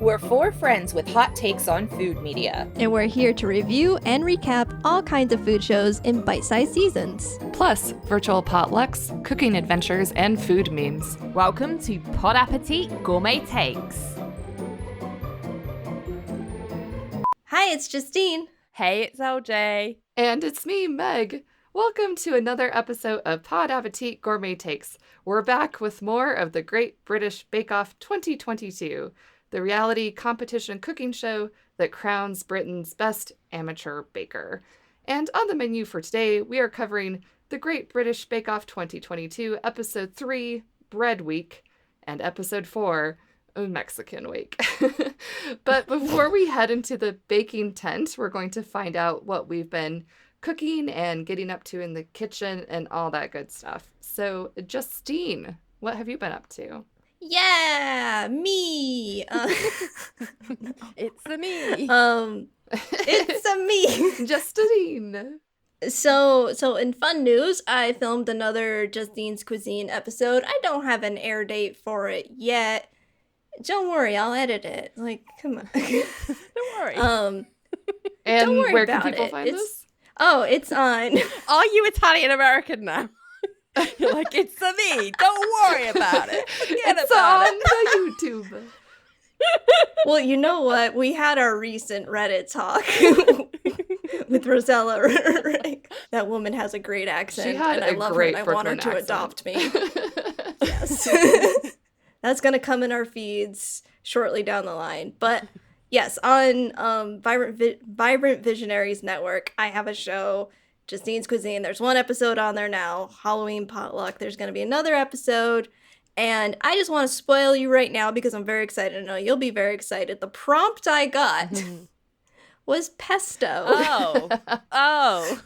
We're four friends with hot takes on food media. And we're here to review and recap all kinds of food shows in bite-sized seasons. Plus, virtual potlucks, cooking adventures, and food memes. Welcome to Pod Appétit Gourmet Takes. Hi, it's Justine. Hey, it's LJ. And it's me, Meg. Welcome to another episode of Pod Appétit Gourmet Takes. We're back with more of the Great British Bake Off 2022. The reality competition cooking show that crowns Britain's best amateur baker. And on the menu for today, we are covering the Great British Bake Off 2022, Episode 3, Bread Week, and Episode 4, Mexican Week. But before we head into the baking tent, we're going to find out what we've been cooking and getting up to in the kitchen and all that good stuff. So, Justine, what have you been up to? Yeah, me. It's a me. It's a me. Justine. So in fun news, I filmed another Justine's Cuisine episode. I don't have an air date for it yet. Don't worry, I'll edit it. Like, come on. Don't worry. And don't worry where can about people it. find this? Oh, it's on. Are you Italian American now? You're like, it's a me. Don't worry about it. Forget It's about on it. the YouTube. Well, you know what? We had our recent Reddit talk with Rosella. Right? That woman has a great accent. She had and I a love great her and I want her Brooklyn to accent. adopt me. Yes. That's going to come in our feeds shortly down the line. But yes, on Vibrant Visionaries Network, I have a show, Justine's Cuisine. There's one episode on there now, Halloween Potluck. There's going to be another episode. And I just want to spoil you right now because I'm very excited. I know you'll be very excited. The prompt I got was pesto. Oh.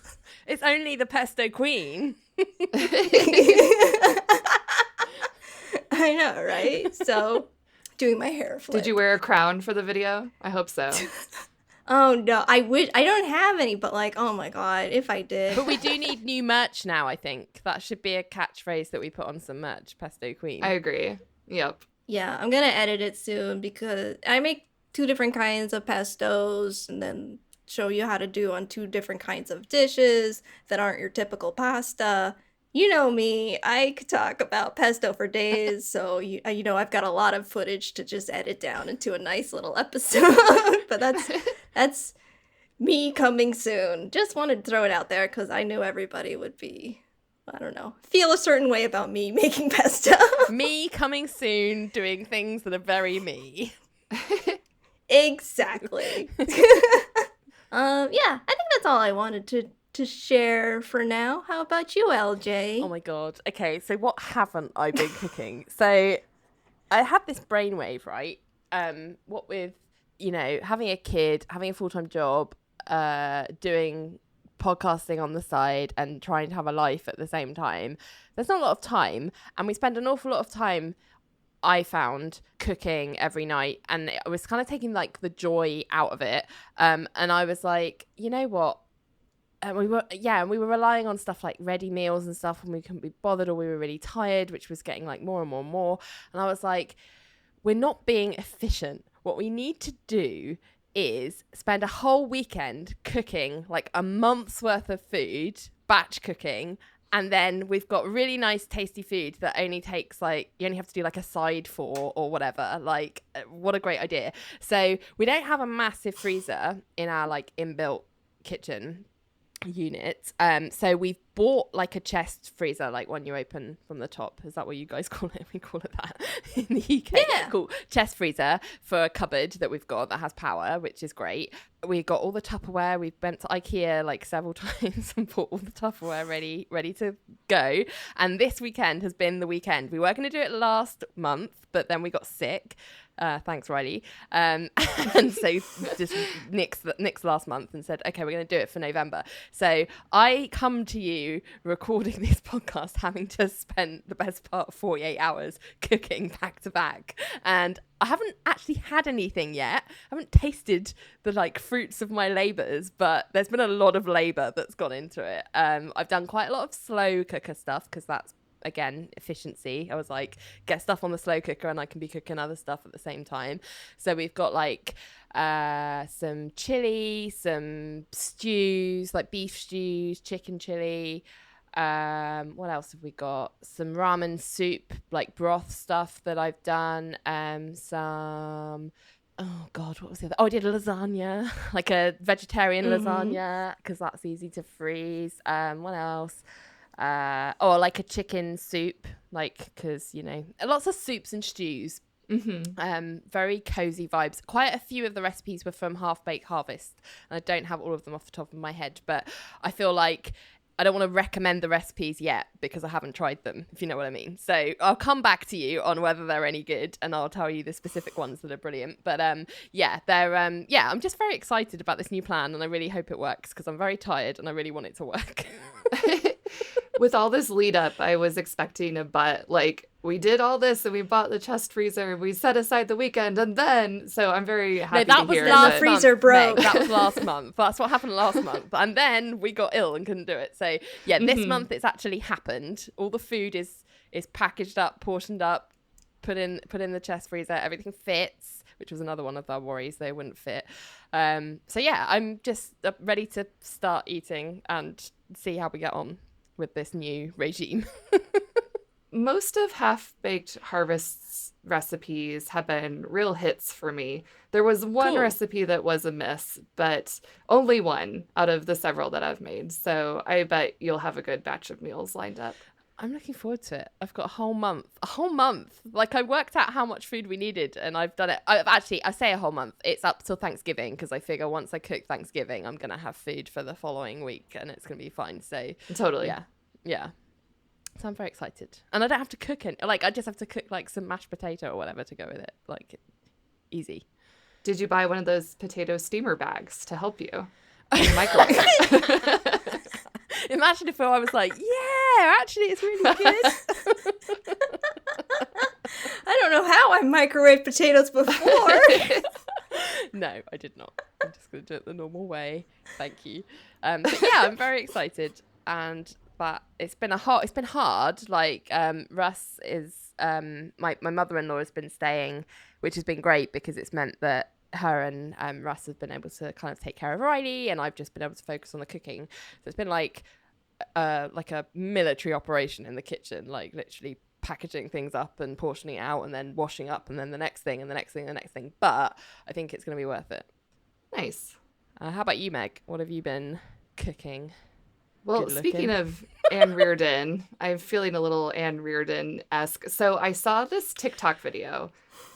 It's only the pesto queen. I know, right? So, doing my hair flip. Did you wear a crown for the video? I hope so. Oh, no. I wish. I don't have any, but like, oh my God, if I did. But we do need new merch now, I think. That should be a catchphrase that we put on some merch, pesto queen. I agree. Yep. Yeah, I'm going to edit it soon because I make 2 different kinds of pestos and then show you how to do on 2 different kinds of dishes that aren't your typical pasta. You know me, I could talk about pesto for days, so you know I've got a lot of footage to just edit down into a nice little episode. But that's me coming soon. Just wanted to throw it out there because I knew everybody would be, I don't know, feel a certain way about me making pesto. Me coming soon, doing things that are very me. Exactly. Yeah, I think that's all I wanted to share for now. How about you, LJ? Oh my God. Okay, so what haven't I been cooking? So I had this brainwave, right? What with, having a kid, having a full-time job, doing podcasting on the side and trying to have a life at the same time. There's not a lot of time, and we spend an awful lot of time, I found, cooking every night, and I was kind of taking like the joy out of it. And I was like, you know what? And we were relying on stuff like ready meals and stuff when we couldn't be bothered or we were really tired, which was getting like more and more and more. And I was like, we're not being efficient. What we need to do is spend a whole weekend cooking like a month's worth of food, batch cooking. And then we've got really nice, tasty food that only takes like, you only have to do like a side for or whatever. Like, what a great idea. So we don't have a massive freezer in our like inbuilt kitchen unit, so we've bought like a chest freezer, like one you open from the top. Is that what you guys call it? We call it that in the UK. Yeah. Cool. Chest freezer for a cupboard that we've got that has power, which is great. We got all the Tupperware. We've been to IKEA like several times and bought all the Tupperware ready to go. And this weekend has been the weekend. We were going to do it last month, but then we got sick. Thanks, Riley. And so just nixed last month and said, okay, we're going to do it for November. So I come to you recording this podcast having to spend the best part of 48 hours cooking back to back. And I haven't actually had anything yet. I haven't tasted the like fruits of my labours, but there's been a lot of labour that's gone into it. I've done quite a lot of slow cooker stuff because that's again, efficiency. I was like, get stuff on the slow cooker and I can be cooking other stuff at the same time. So we've got like some chili, some stews, like beef stews, chicken chili. What else have we got? Some ramen soup, like broth stuff that I've done. Some, oh God, what was the other? Oh, I did a lasagna, like a vegetarian lasagna, because that's easy to freeze. What else? Or like a chicken soup, like, because, you know, lots of soups and stews. Very cozy vibes. Quite a few of the recipes were from Half Baked Harvest, and I don't have all of them off the top of my head, but I feel like I don't want to recommend the recipes yet because I haven't tried them, if you know what I mean. So I'll come back to you on whether they're any good, and I'll tell you the specific ones that are brilliant. But yeah, they're I'm just very excited about this new plan, and I really hope it works because I'm very tired and I really want it to work. With all this lead up, I was expecting a but. Like, we did all this and we bought the chest freezer, we set aside the weekend, and then, so I'm very happy to hear that the freezer broke. Meg, that was last month. That's what happened last month. And then we got ill and couldn't do it. So yeah, this month it's actually happened. All the food is packaged up, portioned up, put in the chest freezer. Everything fits, which was another one of our worries, they wouldn't fit. So yeah, I'm just ready to start eating and see how we get on with this new regime. Most of Half Baked Harvest's recipes have been real hits for me. There was one recipe that was a miss, but only one out of the several that I've made. So I bet you'll have a good batch of meals lined up. I'm looking forward to it. I've got a whole month. Like, I worked out how much food we needed and I've done it. I say a whole month. It's up till Thanksgiving because I figure once I cook Thanksgiving, I'm going to have food for the following week and it's going to be fine. So totally. Yeah. So I'm very excited. And I don't have to cook it. Like, I just have to cook like some mashed potato or whatever to go with it. Like, easy. Did you buy one of those potato steamer bags to help you in the microwave? Imagine if I was like, yeah, actually it's really good. I don't know how I microwaved potatoes before. No, I did not. I'm just going to do it the normal way. Thank you. But yeah, I'm very excited. But it's been hard. Like, Russ is, my mother-in-law has been staying, which has been great because it's meant that her and Russ have been able to kind of take care of Riley, and I've just been able to focus on the cooking. So it's been like a military operation in the kitchen, like literally packaging things up and portioning out and then washing up and then the next thing and the next thing and the next thing. But I think it's going to be worth it. Nice. How about you, Meg? What have you been cooking? Well, speaking of Anne Reardon, I'm feeling a little Anne Reardon-esque. So I saw this TikTok video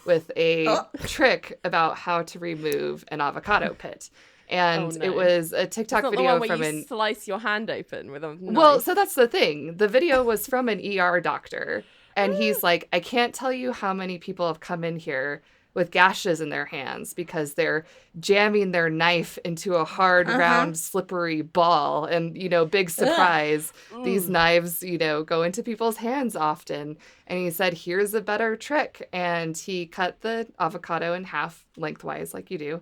with a trick about how to remove an avocado pit. And it was a TikTok video from you slice your hand open with a knife. Well, so that's the thing. The video was from an ER doctor. And he's like, I can't tell you how many people have come in here with gashes in their hands because they're jamming their knife into a hard, round, slippery ball. And, you know, big surprise, these knives, you know, go into people's hands often. And he said, here's a better trick. And he cut the avocado in half lengthwise, like you do.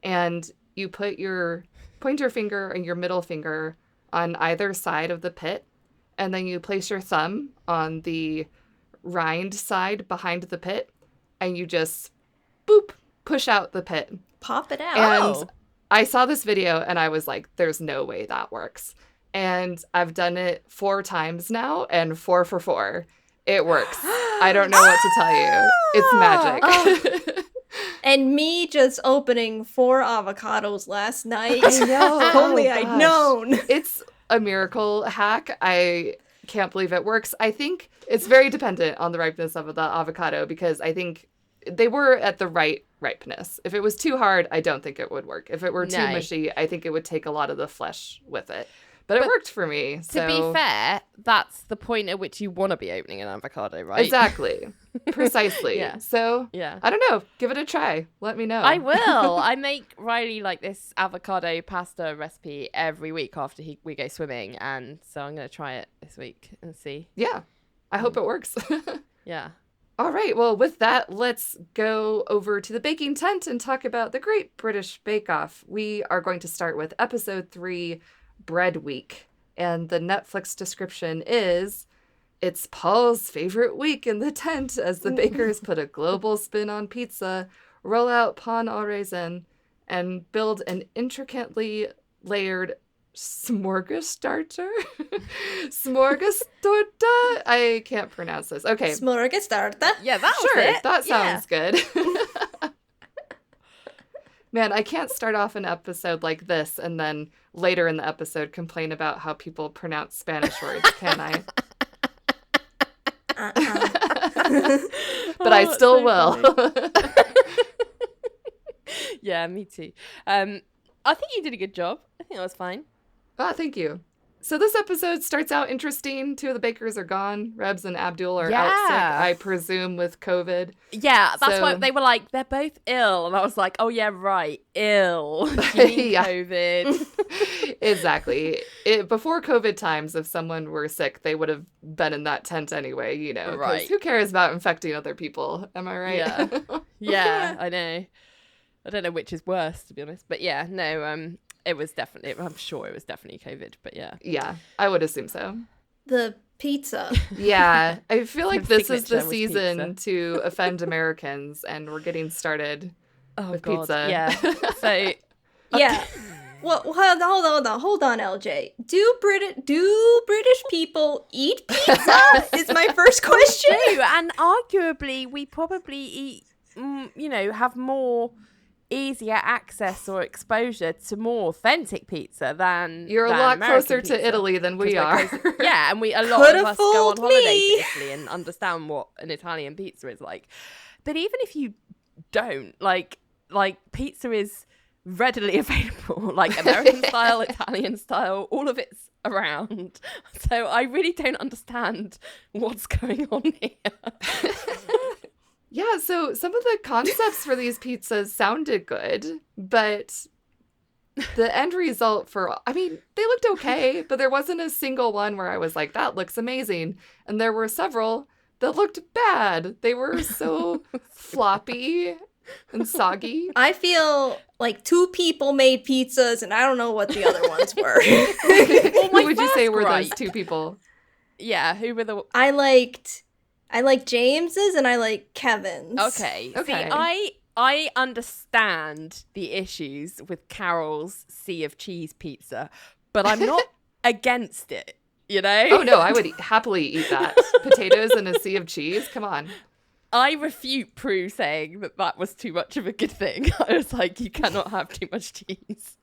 And you put your pointer finger and your middle finger on either side of the pit. And then you place your thumb on the rind side behind the pit. And you just boop, push out the pit. Pop it out. And I saw this video and I was like, there's no way that works. And I've done it 4 times now and 4 for 4. It works. I don't know what to tell you. It's magic. And me just opening 4 avocados last night. I know. If only I'd known. It's a miracle hack. I can't believe it works. I think it's very dependent on the ripeness of the avocado because I think they were at the right ripeness. If it was too hard, I don't think it would work. If it were too mushy, I think it would take a lot of the flesh with it. But it worked for me. To be fair, that's the point at which you want to be opening an avocado, right? Exactly. Precisely. Yeah. So, I don't know. Give it a try. Let me know. I will. I make Riley like this avocado pasta recipe every week after we go swimming. And so I'm going to try it this week and see. Yeah. I hope it works. Yeah. All right, well, with that, let's go over to the baking tent and talk about the Great British Bake Off. We are going to start with episode 3, Bread Week. And the Netflix description is, It's Paul's favorite week in the tent as the bakers put a global spin on pizza, roll out pan au raisin, and build an intricately layered smorgastarter? Smorgastorta? I can't pronounce this. Okay. Smorgastarta. Yeah, that was Sure, it. that sounds good. Man, I can't start off an episode like this and then later in the episode complain about how people pronounce Spanish words, can I? But I still so will. Yeah, me too. I think you did a good job. I think that was fine. Thank you. So this episode starts out interesting. 2 of the bakers are gone. Rebs and Abdul are out sick, I presume, with COVID. Yeah, that's So- why they were like, they're both ill. And I was like, oh, yeah, right, ill. You mean Yeah. COVID. Exactly. Before COVID times, if someone were sick, they would have been in that tent anyway, you know. 'Cause Right. who cares about infecting other people? Am I right? Yeah. Yeah, I know. I don't know which is worse, to be honest. But yeah, no, it was definitely, I'm sure it was definitely COVID, but yeah. Yeah, I would assume so. The pizza. Yeah, I feel like The this is the signature was season to offend Americans, and we're getting started Oh, with God. pizza. Yeah. So, Yeah. Well, hold on, LJ. Do British people eat pizza? Is my first question. true, and arguably, we probably eat, have more easier access or exposure to more authentic pizza than You're a than lot American closer pizza. to Italy than we 'Cause we're are. closer- yeah, and a lot Coulda of us go on fooled holiday me. to Italy and understand what an Italian pizza is like. But even if you don't, like pizza is readily available, like American style, Italian style, all of it's around. So I really don't understand what's going on here. Yeah, so some of the concepts for these pizzas sounded good, but the end result they looked okay, but there wasn't a single one where I was like, that looks amazing. And there were several that looked bad. They were so floppy and soggy. I feel like 2 people made pizzas, and I don't know what the other ones were. Who would you say were those gripe- 2 people? Yeah, who were the... I liked James's and I like Kevin's. Okay. Okay. See, I understand the issues with Carol's Sea of Cheese pizza, but I'm not against it, you know? Oh no, I would happily eat that. Potatoes and a sea of cheese? Come on. I refute Prue saying that was too much of a good thing. I was like, you cannot have too much cheese.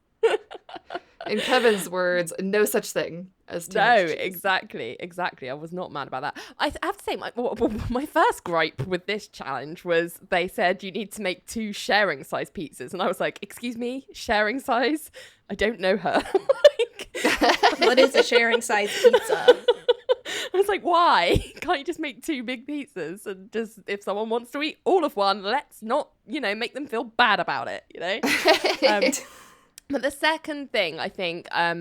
In Kevin's words, no such thing as too No, much cheese. exactly. I was not mad about that. I have to say, my first gripe with this challenge was they said you need to make 2 sharing size pizzas. And I was like, excuse me, sharing size? I don't know her. What is a sharing size pizza? I was like, why? Can't you just make 2 big pizzas and just, if someone wants to eat all of one, let's not, make them feel bad about it, But the second thing I think, I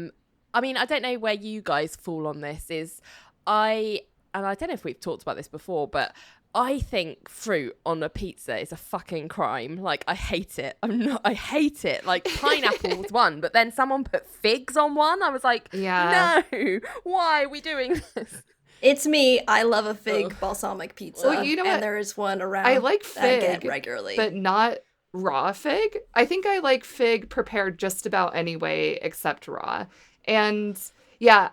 don't know where you guys fall on this, is I don't know if we've talked about this before, but I think fruit on a pizza is a fucking crime. Like, I hate it. I hate it. Like, pineapple was one, but then someone put figs on one. I was like, Yeah. no, why are we doing this? It's me. I love a fig balsamic pizza. Well, you know what? And there is one around. I like that I get fig, regularly. but not raw fig. I think I like fig prepared just about any way except raw. And yeah,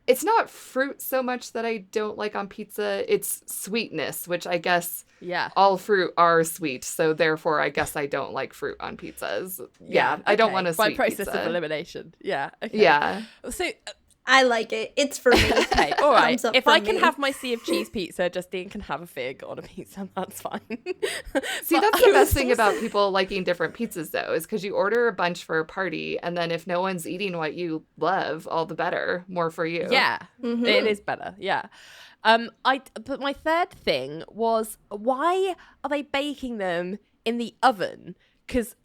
it's not fruit so much that I don't like on pizza. It's sweetness, which I guess Yeah. all fruit are sweet. So therefore, I guess I don't like fruit on pizzas. Yeah, I don't want a By sweet process pizza. of elimination. Yeah. Okay. Yeah. So, I like it. It's for me. okay, all right. Thumbs up If from I can me. have my Sea of Cheese pizza, Justine can have a fig on a pizza. That's fine. See, But that's I the best was thing also- about people liking different pizzas, though, is because you order a bunch for a party, and then if no one's eating what you love, all the better. More for you. Yeah, Mhm. it is better. Yeah. But my third thing was, why are they baking them in the oven? Because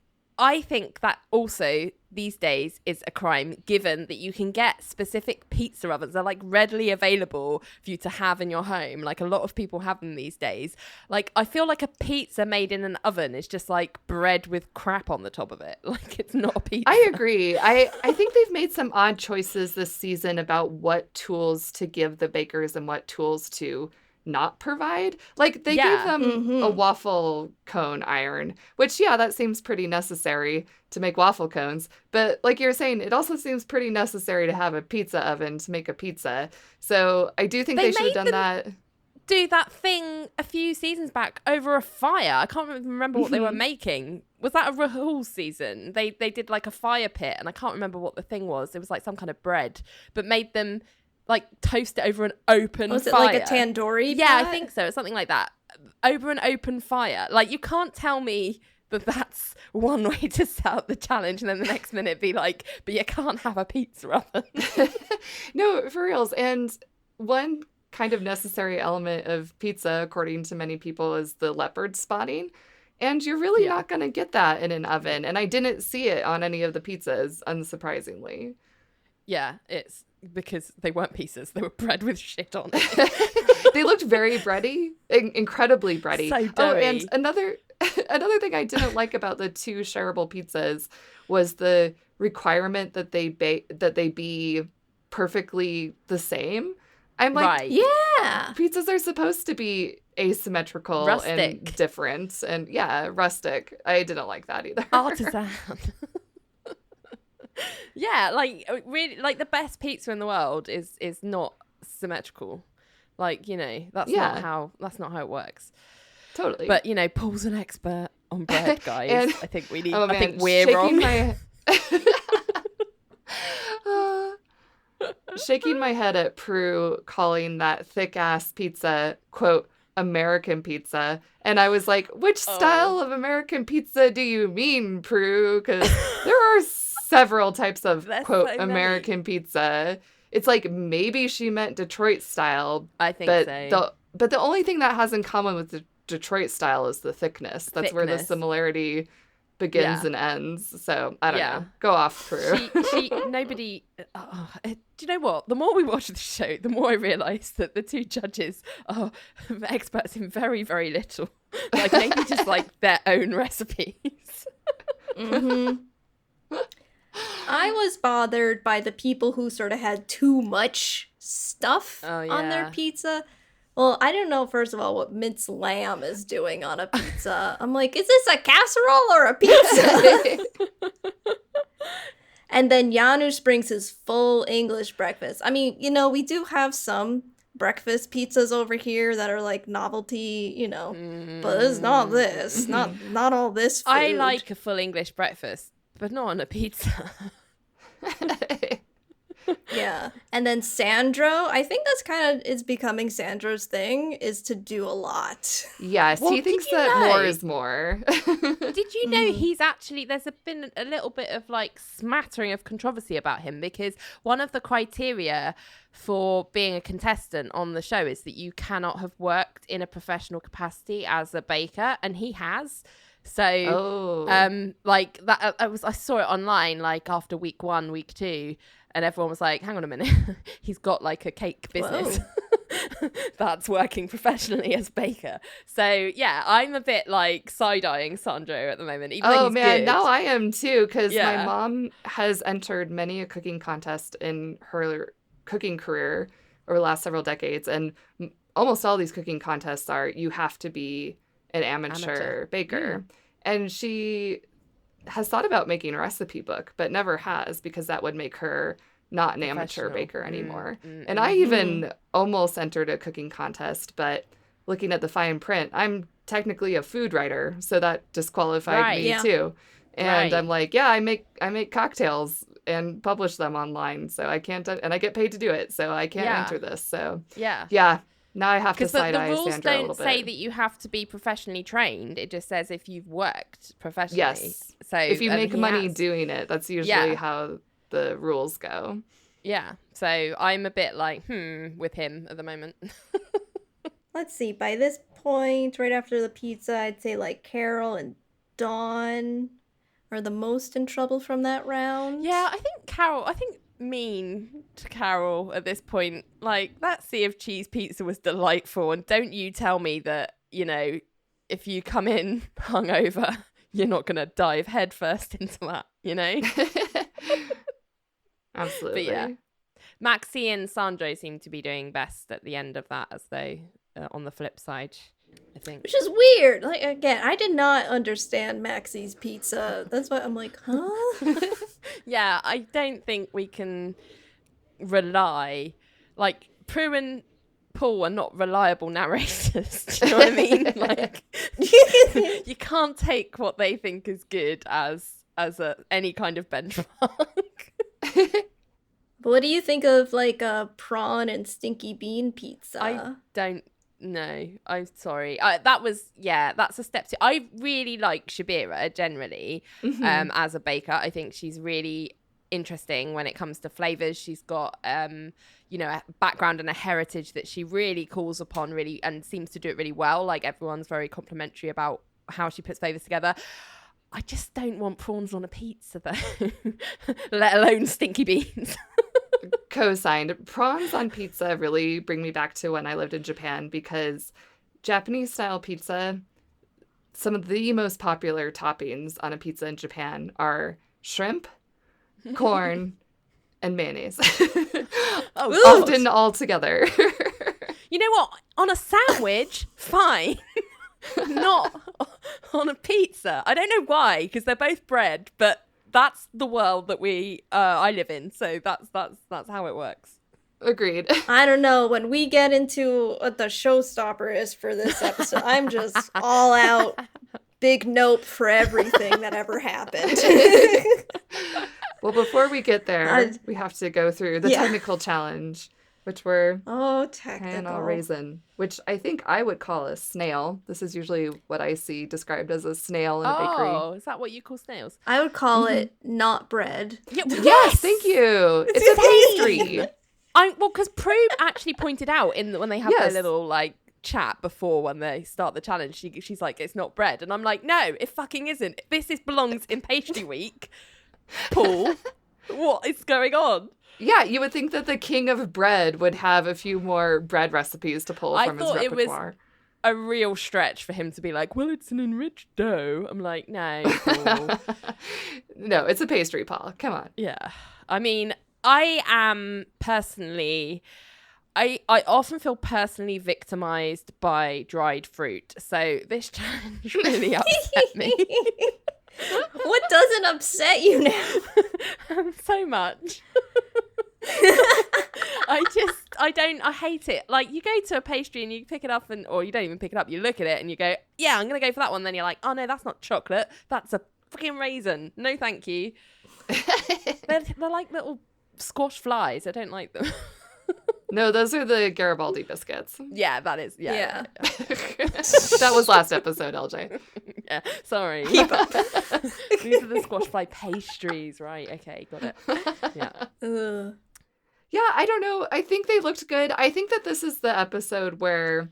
I think that also these days is a crime, given that you can get specific pizza ovens. They're like readily available for you to have in your home. Like a lot of people have them these days. Like I feel like a pizza made in an oven is just like bread with crap on the top of it. Like it's not a pizza. I agree. I think they've made some odd choices this season about what tools to give the bakers and what tools to not provide. Like they gave them a waffle cone iron, which that seems pretty necessary to make waffle cones. But like you're saying, it also seems pretty necessary to have a pizza oven to make a pizza. So I do think they should have done that. Do that thing a few seasons back over a fire. I can't even remember what they were making. Was that a Rahul season? They did like a fire pit, and I can't remember what the thing was. It was like some kind of bread, but made them like toast it over an open fire. Was it like a tandoori? Yeah, pot? I think so. It's something like that. Over an open fire. Like you can't tell me that that's one way to set up the challenge and then the next minute be like, but you can't have a pizza oven. No, for reals. And one kind of necessary element of pizza, according to many people, is the leopard spotting. And you're really not going to get that in an oven. And I didn't see it on any of the pizzas, unsurprisingly. Yeah, it's because they weren't pizzas. They were bread with shit on it. They looked very bready, incredibly bready. So doughy. And another thing I didn't like about the two shareable pizzas was the requirement that they be perfectly the same. I'm like, right. Yeah. Pizzas are supposed to be asymmetrical Rustic. and different. And rustic. I didn't like that either. Artisan. Yeah, like really, like the best pizza in the world is not symmetrical. Like, that's not how it works. Totally. But Paul's an expert on bread, guys. And, I think we I think we're wrong. Shaking my head at Prue calling that thick ass pizza, quote, American pizza. And I was like, which style of American pizza do you mean, Prue? Because there are several types of, quote, so American pizza. It's like maybe she meant Detroit style. I think so. But the only thing that has in common with the Detroit style is the thickness. That's where the similarity begins and ends. So I don't know. Go off, Prue. Nobody. Do you know what? The more we watch the show, the more I realise that the two judges are experts in very, very little. Like maybe just like their own recipes. I was bothered by the people who sort of had too much stuff on their pizza. Well, I don't know, first of all, what minced lamb is doing on a pizza. I'm like, is this a casserole or a pizza? And then Janusz brings his full English breakfast. I mean, we do have some breakfast pizzas over here that are like novelty, but it's not this. Not all this food. I like a full English breakfast, but not on a pizza. Yeah. And then Sandro, I think that's kind of is becoming Sandro's thing, is to do a lot. Yes, Well, he thinks did you that know? more is more. Did you know he's actually, been a little bit of like smattering of controversy about him, because one of the criteria for being a contestant on the show is that you cannot have worked in a professional capacity as a baker, and he has. So, like that, I saw it online, like after week 1, week 2, and everyone was like, hang on a minute, he's got like a cake business that's working professionally as baker. So yeah, I'm a bit like side-eyeing Sandro at the moment. Even though he's good. Now I am too, because my mom has entered many a cooking contest in her cooking career over the last several decades, and almost all these cooking contests are you have to be an amateur baker. And she has thought about making a recipe book, but never has, because that would make her not an amateur baker anymore. And I even almost entered a cooking contest, but looking at the fine print, I'm technically a food writer, so that disqualified me too. And I'm like, I make cocktails and publish them online, so I can't, and I get paid to do it, so I can't enter this. So now I have to side-eye the rules Sandra a little don't bit. say that you have to be professionally trained. It just says if you've worked professionally. Yes. So if you make money has. doing it, that's usually how the rules go. Yeah. So I'm a bit like, with him at the moment. Let's see. By this point, right after the pizza, I'd say like Carol and Dawn are the most in trouble from that round. Yeah, I think mean to Carol at this point. Like, that sea of cheese pizza was delightful, and don't you tell me that, you know, if you come in hungover, you're not going to dive headfirst into that, you know? Absolutely. But yeah, Maxi and Sandro seem to be doing best at the end of that, as they on the flip side, I think. Which is weird. Like, again, I did not understand Maxi's pizza. That's why I'm like, huh? Yeah, I don't think we can rely, like, Prue and Paul are not reliable narrators. Do you know what I mean? Like, you can't take what they think is good as any kind of benchmark. But what do you think of, like, a prawn and stinky bean pizza? I don't know. I'm sorry. That's a step to. I really like Shabira generally, as a baker. I think she's really interesting when it comes to flavors. She's got you know, a background and a heritage that she really calls upon, really, and seems to do it really well. Like, everyone's very complimentary about how she puts flavors together. I just don't want prawns on a pizza, though, let alone stinky beans. Co-signed. Prawns on pizza really bring me back to when I lived in Japan, because Japanese style pizza, some of the most popular toppings on a pizza in Japan are shrimp, corn, and mayonnaise. Often all together. You know what? On a sandwich, fine. Not on a pizza. I don't know why, because they're both bread, but that's the world that I live in. So that's how it works. Agreed. I don't know. When we get into what the showstopper is for this episode, I'm just all out big nope for everything that ever happened. Well, before we get there, we have to go through the technical challenge, which we're technical raisin, which I think I would call a snail. This is usually what I see described as a snail in a bakery. Oh, is that what you call snails? I would call it not bread. Yes, thank you. It's a pastry. Because Prue actually pointed out when they have their little, like, chat before when they start the challenge, she's like, it's not bread. And I'm like, no, it fucking isn't. Belongs in pastry week. Paul, what is going on? Yeah, you would think that the king of bread would have a few more bread recipes to pull from his repertoire. I thought it was a real stretch for him to be like, well, it's an enriched dough. I'm like, no, Paul. No, it's a pastry, Paul. Come on. Yeah. I mean, I am personally... I often feel personally victimized by dried fruit. So this challenge really upset me. What doesn't upset you now? So much. I hate it. Like, you go to a pastry and you pick it up or you don't even pick it up. You look at it and you go, yeah, I'm going to go for that one. Then you're like, oh no, that's not chocolate. That's a fucking raisin. No, thank you. They're like little squash flies. I don't like them. No, those are the Garibaldi biscuits. Yeah, that is. Yeah. That was last episode, LJ. Yeah, sorry. Keep up. These are the squash fly pastries, right? Okay, got it. Yeah. Yeah, I don't know. I think they looked good. I think that this is the episode where,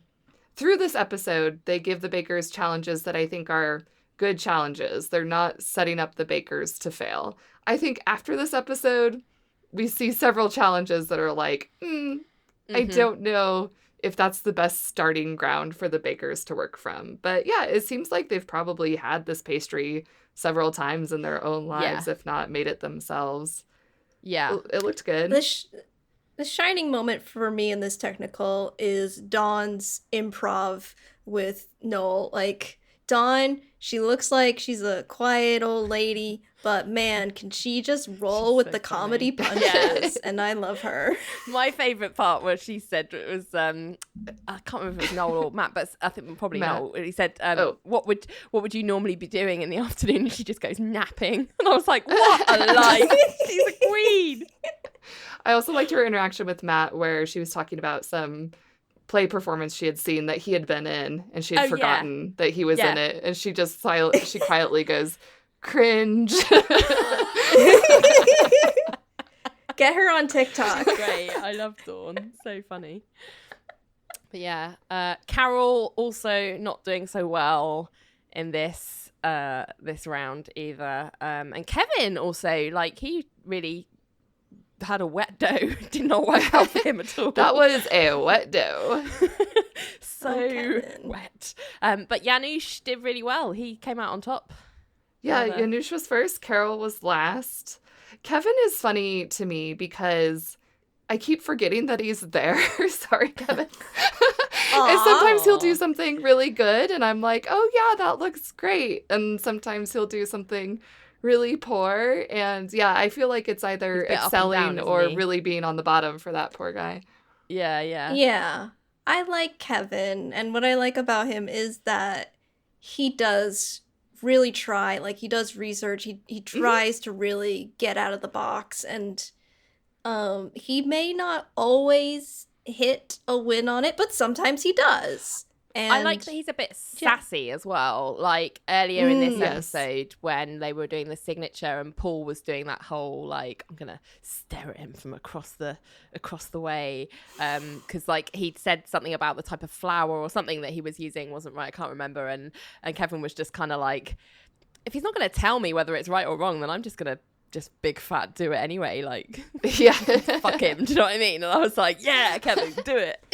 through this episode, they give the bakers challenges that I think are good challenges. They're not setting up the bakers to fail. I think after this episode, we see several challenges that are like, I don't know if that's the best starting ground for the bakers to work from. But yeah, it seems like they've probably had this pastry several times in their own lives, if not made it themselves. Yeah. It looked good. The shining moment for me in this technical is Dawn's improv with Noel. Like, Dawn, she looks like she's a quiet old lady, but man, can she just roll with the comedy punches? Yes. And I love her. My favorite part where she said it was I can't remember if it was Noel or Matt, but I think probably Matt. Noel. He said, what would you normally be doing in the afternoon? And she just goes, napping. And I was like, what a life. She's a queen. I also liked her interaction with Matt where she was talking about some play performance she had seen that he had been in, and she had forgotten that he was in it, and she just she quietly goes, cringe. Get her on TikTok. Great. I love Dawn. So funny. But yeah, Carol also not doing so well in this. this round either. And Kevin also, like, he really had a wet dough. Did not work out for him at all. That was a wet dough. So wet. But Janusz did really well. He came out on top. Yeah, Janusz was first. Carol was last. Kevin is funny to me because I keep forgetting that he's there. Sorry, Kevin. And sometimes he'll do something really good, and I'm like, oh, yeah, that looks great. And sometimes he'll do something really poor. And, yeah, I feel like it's either excelling down, or really being on the bottom for that poor guy. Yeah. Yeah. I like Kevin, and what I like about him is that he does really try. Like, he does research. He tries to really get out of the box, and he may not always hit a win on it, but sometimes he does. And I like that he's a bit sassy as well. Like earlier in this episode when they were doing the signature and Paul was doing that whole like, I'm gonna stare at him from across the way, because like he'd said something about the type of flour or something that he was using wasn't right. I can't remember. And Kevin was just kind of like, if he's not gonna tell me whether it's right or wrong, then I'm just gonna big fat do it anyway. Like, yeah, fuck him. Do you know what I mean? And I was like, yeah, Kevin, do it.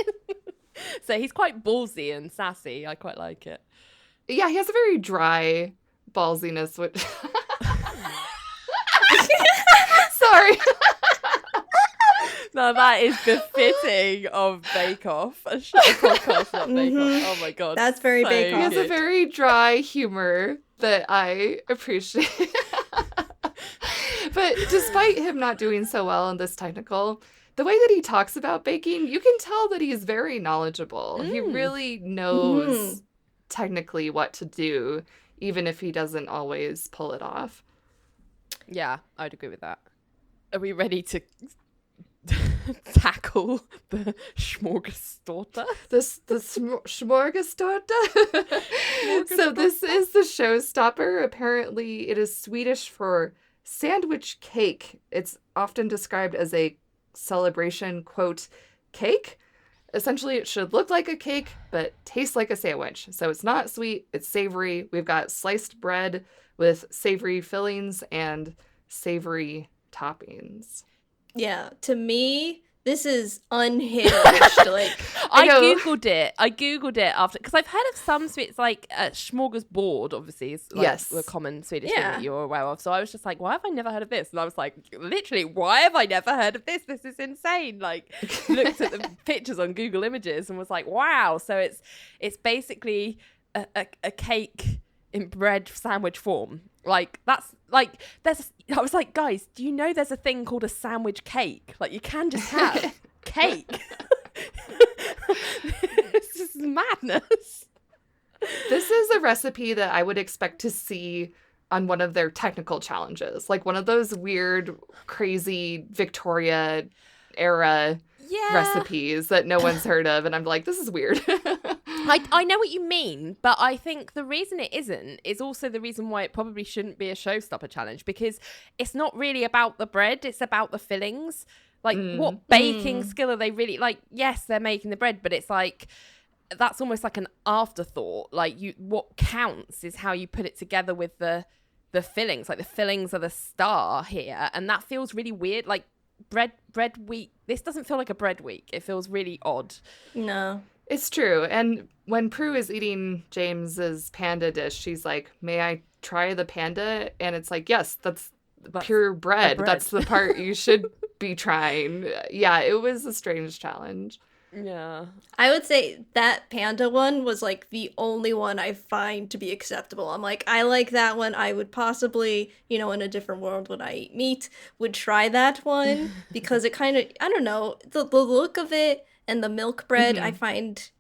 So he's quite ballsy and sassy. I quite like it. Yeah, he has a very dry ballsiness, which... Sorry. No, that is befitting of Bake Off. A podcast about Bake Off. Oh my god. That's very Bake Off. He has a very dry humor that I appreciate. But despite him not doing so well in this technical, the way that he talks about baking, you can tell that he's very knowledgeable. He really knows technically what to do, even if he doesn't always pull it off. Yeah, I'd agree with that. Are we ready to tackle the smorgastorte? The smorgastorte? So this is the showstopper. Apparently it is Swedish for sandwich cake. It's often described as a celebration, quote, cake. Essentially, it should look like a cake, but taste like a sandwich. So it's not sweet, it's savory. We've got sliced bread with savory fillings and savory toppings. Yeah, to me, this is unhinged. Like, I googled it after, because I've heard of some sweets like smorgasbord, obviously is like the common Swedish thing that you're aware of. So I was just like, why have I never heard of this? And I was like, literally, why have I never heard of this? This is insane. Like, looked at the pictures on Google Images and was like, wow. So it's basically a cake in bread sandwich form. Like, that's like, I was like, guys, do you know there's a thing called a sandwich cake? Like, you can just have cake. This is madness. This is a recipe that I would expect to see on one of their technical challenges. Like one of those weird, crazy Victoria era recipes that no one's heard of. And I'm like, this is weird. I know what you mean, but I think the reason it isn't is also the reason why it probably shouldn't be a showstopper challenge, because it's not really about the bread, it's about the fillings. Like, what baking skill are they really, like, yes, they're making the bread, but it's like, that's almost like an afterthought. Like, what counts is how you put it together with the fillings. Like, the fillings are the star here, and that feels really weird. Like, bread week, this doesn't feel like a bread week. It feels really odd. No. It's true. And when Prue is eating James's panda dish, she's like, may I try the panda? And it's like, yes, that's pure bread. That's the part you should be trying. Yeah, it was a strange challenge. Yeah. I would say that panda one was like the only one I find to be acceptable. I'm like, I like that one. I would possibly, in a different world when I eat meat, would try that one because it kind of, I don't know, the look of it and the milk bread, I find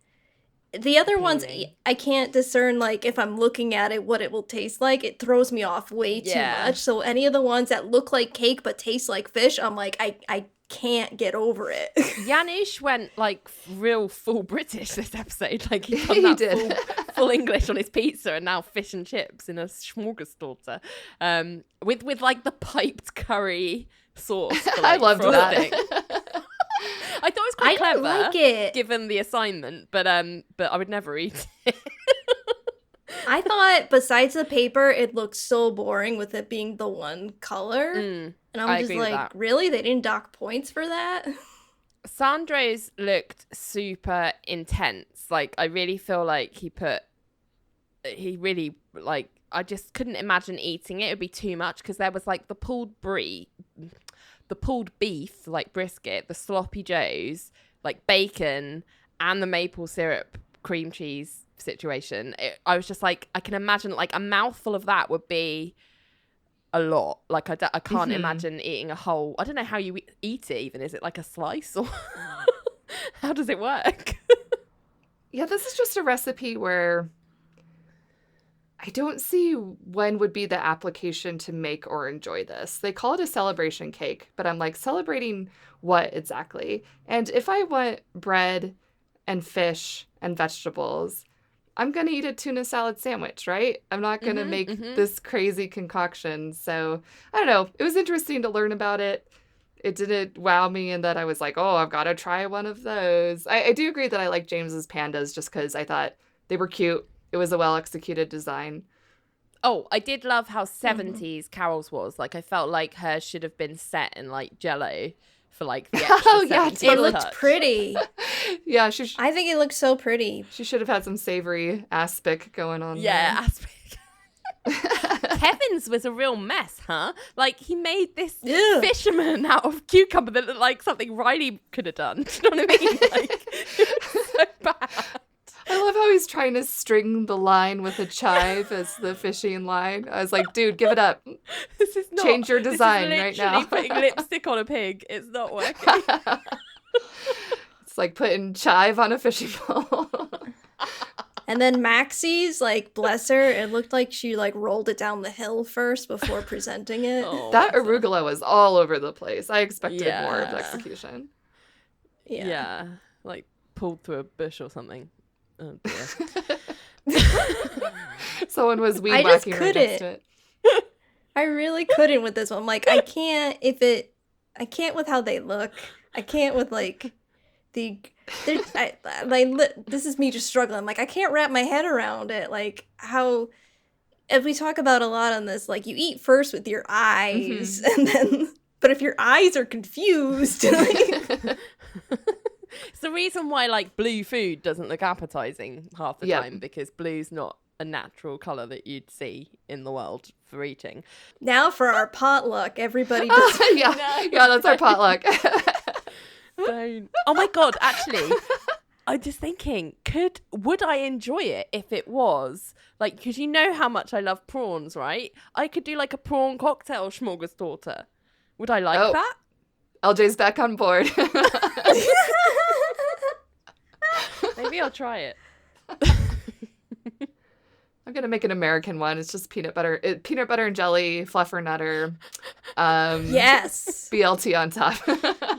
the other ones, I can't discern, like, if I'm looking at it, what it will taste like. It throws me off way too much. So any of the ones that look like cake but taste like fish, I'm like, I can't get over it. Janusz went, like, real full British this episode. Like, he's done that full English on his pizza and now fish and chips in a smorgastorte. With like, the piped curry sauce. For, like, I loved frosting. that. I thought it was quite clever, like it. given the assignment, but I would never eat it. I thought besides the paper, it looked so boring with it being the one color. And I'm I just agree with like, that. really? They didn't dock points for that? Sandro's looked super intense. Like, I really feel like he really, like, I just couldn't imagine eating it. It would be too much because there was like the pulled beef, like brisket, the sloppy joes, like bacon, and the maple syrup cream cheese situation. I was just like, I can imagine like a mouthful of that would be a lot. Like, I can't imagine eating a whole. I don't know how you eat it even. Is it like a slice or how does it work? Yeah, this is just a recipe where I don't see when would be the application to make or enjoy this. They call it a celebration cake, but I'm like, celebrating what exactly? And if I want bread and fish and vegetables, I'm going to eat a tuna salad sandwich, right? I'm not going to make this crazy concoction. So I don't know. It was interesting to learn about it. It didn't wow me in that I was like, oh, I've got to try one of those. I do agree that I like James's pandas just because I thought they were cute. It was a well-executed design. Oh, I did love how 70s Carol's was. Like, I felt like hers should have been set in, like, Jell-O for, like, the extra 70s It looked touch. pretty. Yeah, I think it looked so pretty. she should have had some savory aspic going on. Yeah, there. aspic. Kevin's was a real mess, huh? Like, he made this Ew. fisherman out of cucumber that looked like something Riley could have done. Do you know what I mean? Like, it was so bad. I love how he's trying to string the line with a chive as the fishing line. I was like, dude, give it up. This is not, Change your design this is right now. literally putting lipstick on a pig. It's not working. It's like putting chive on a fishing pole. And then Maxie's, like, bless her, it looked like she, like, rolled it down the hill first before presenting it. Oh, That arugula was all over the place. I expected more of the Yeah. execution. yeah. Like, pulled through a bush or something. Oh, dear. Someone was weed I just whacking right next to it. I really couldn't with this one. I'm like, I can't with how they look. I can't with, like, this is me just struggling. Like, I can't wrap my head around it. Like, how, as we talk about a lot on this, like, you eat first with your eyes, and then, but if your eyes are confused, like, It's the reason why, like, blue food doesn't look appetizing half the Yep. time, because blue's not a natural colour that you'd see in the world for eating. now for our potluck, everybody just yeah, that's our potluck. Don't. Oh my god, actually, I'm just thinking, would I enjoy it if it was, like, because you know how much I love prawns, right? I could do, like, a prawn cocktail smorgastorte. Would I like that? LJ's back on board. Maybe I'll try it. I'm gonna make an American one. It's just peanut butter and jelly, fluffernutter, yes. BLT on top.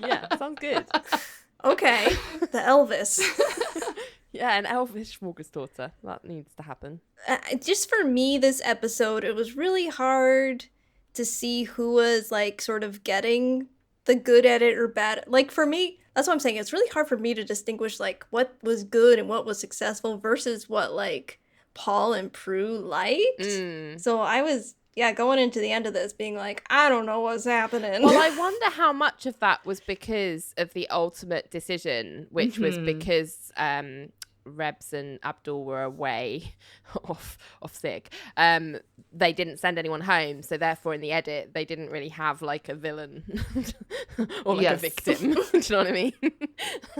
Yeah, sounds good. Okay, the Elvis. Yeah, an Elvish smorgastorte. That needs to happen. Just for me, this episode, it was really hard to see who was, like, sort of getting the good at it or bad. Like, for me, that's what I'm saying. It's really hard for me to distinguish, like, what was good and what was successful versus what, like, Paul and Prue liked. So I was, going into the end of this being like, I don't know what's happening. Well, I wonder how much of that was because of the ultimate decision, which was because Rebs and Abdul were away off sick. They didn't send anyone home, so therefore in the edit they didn't really have, like, a villain or, like, a victim. Do you know what I mean?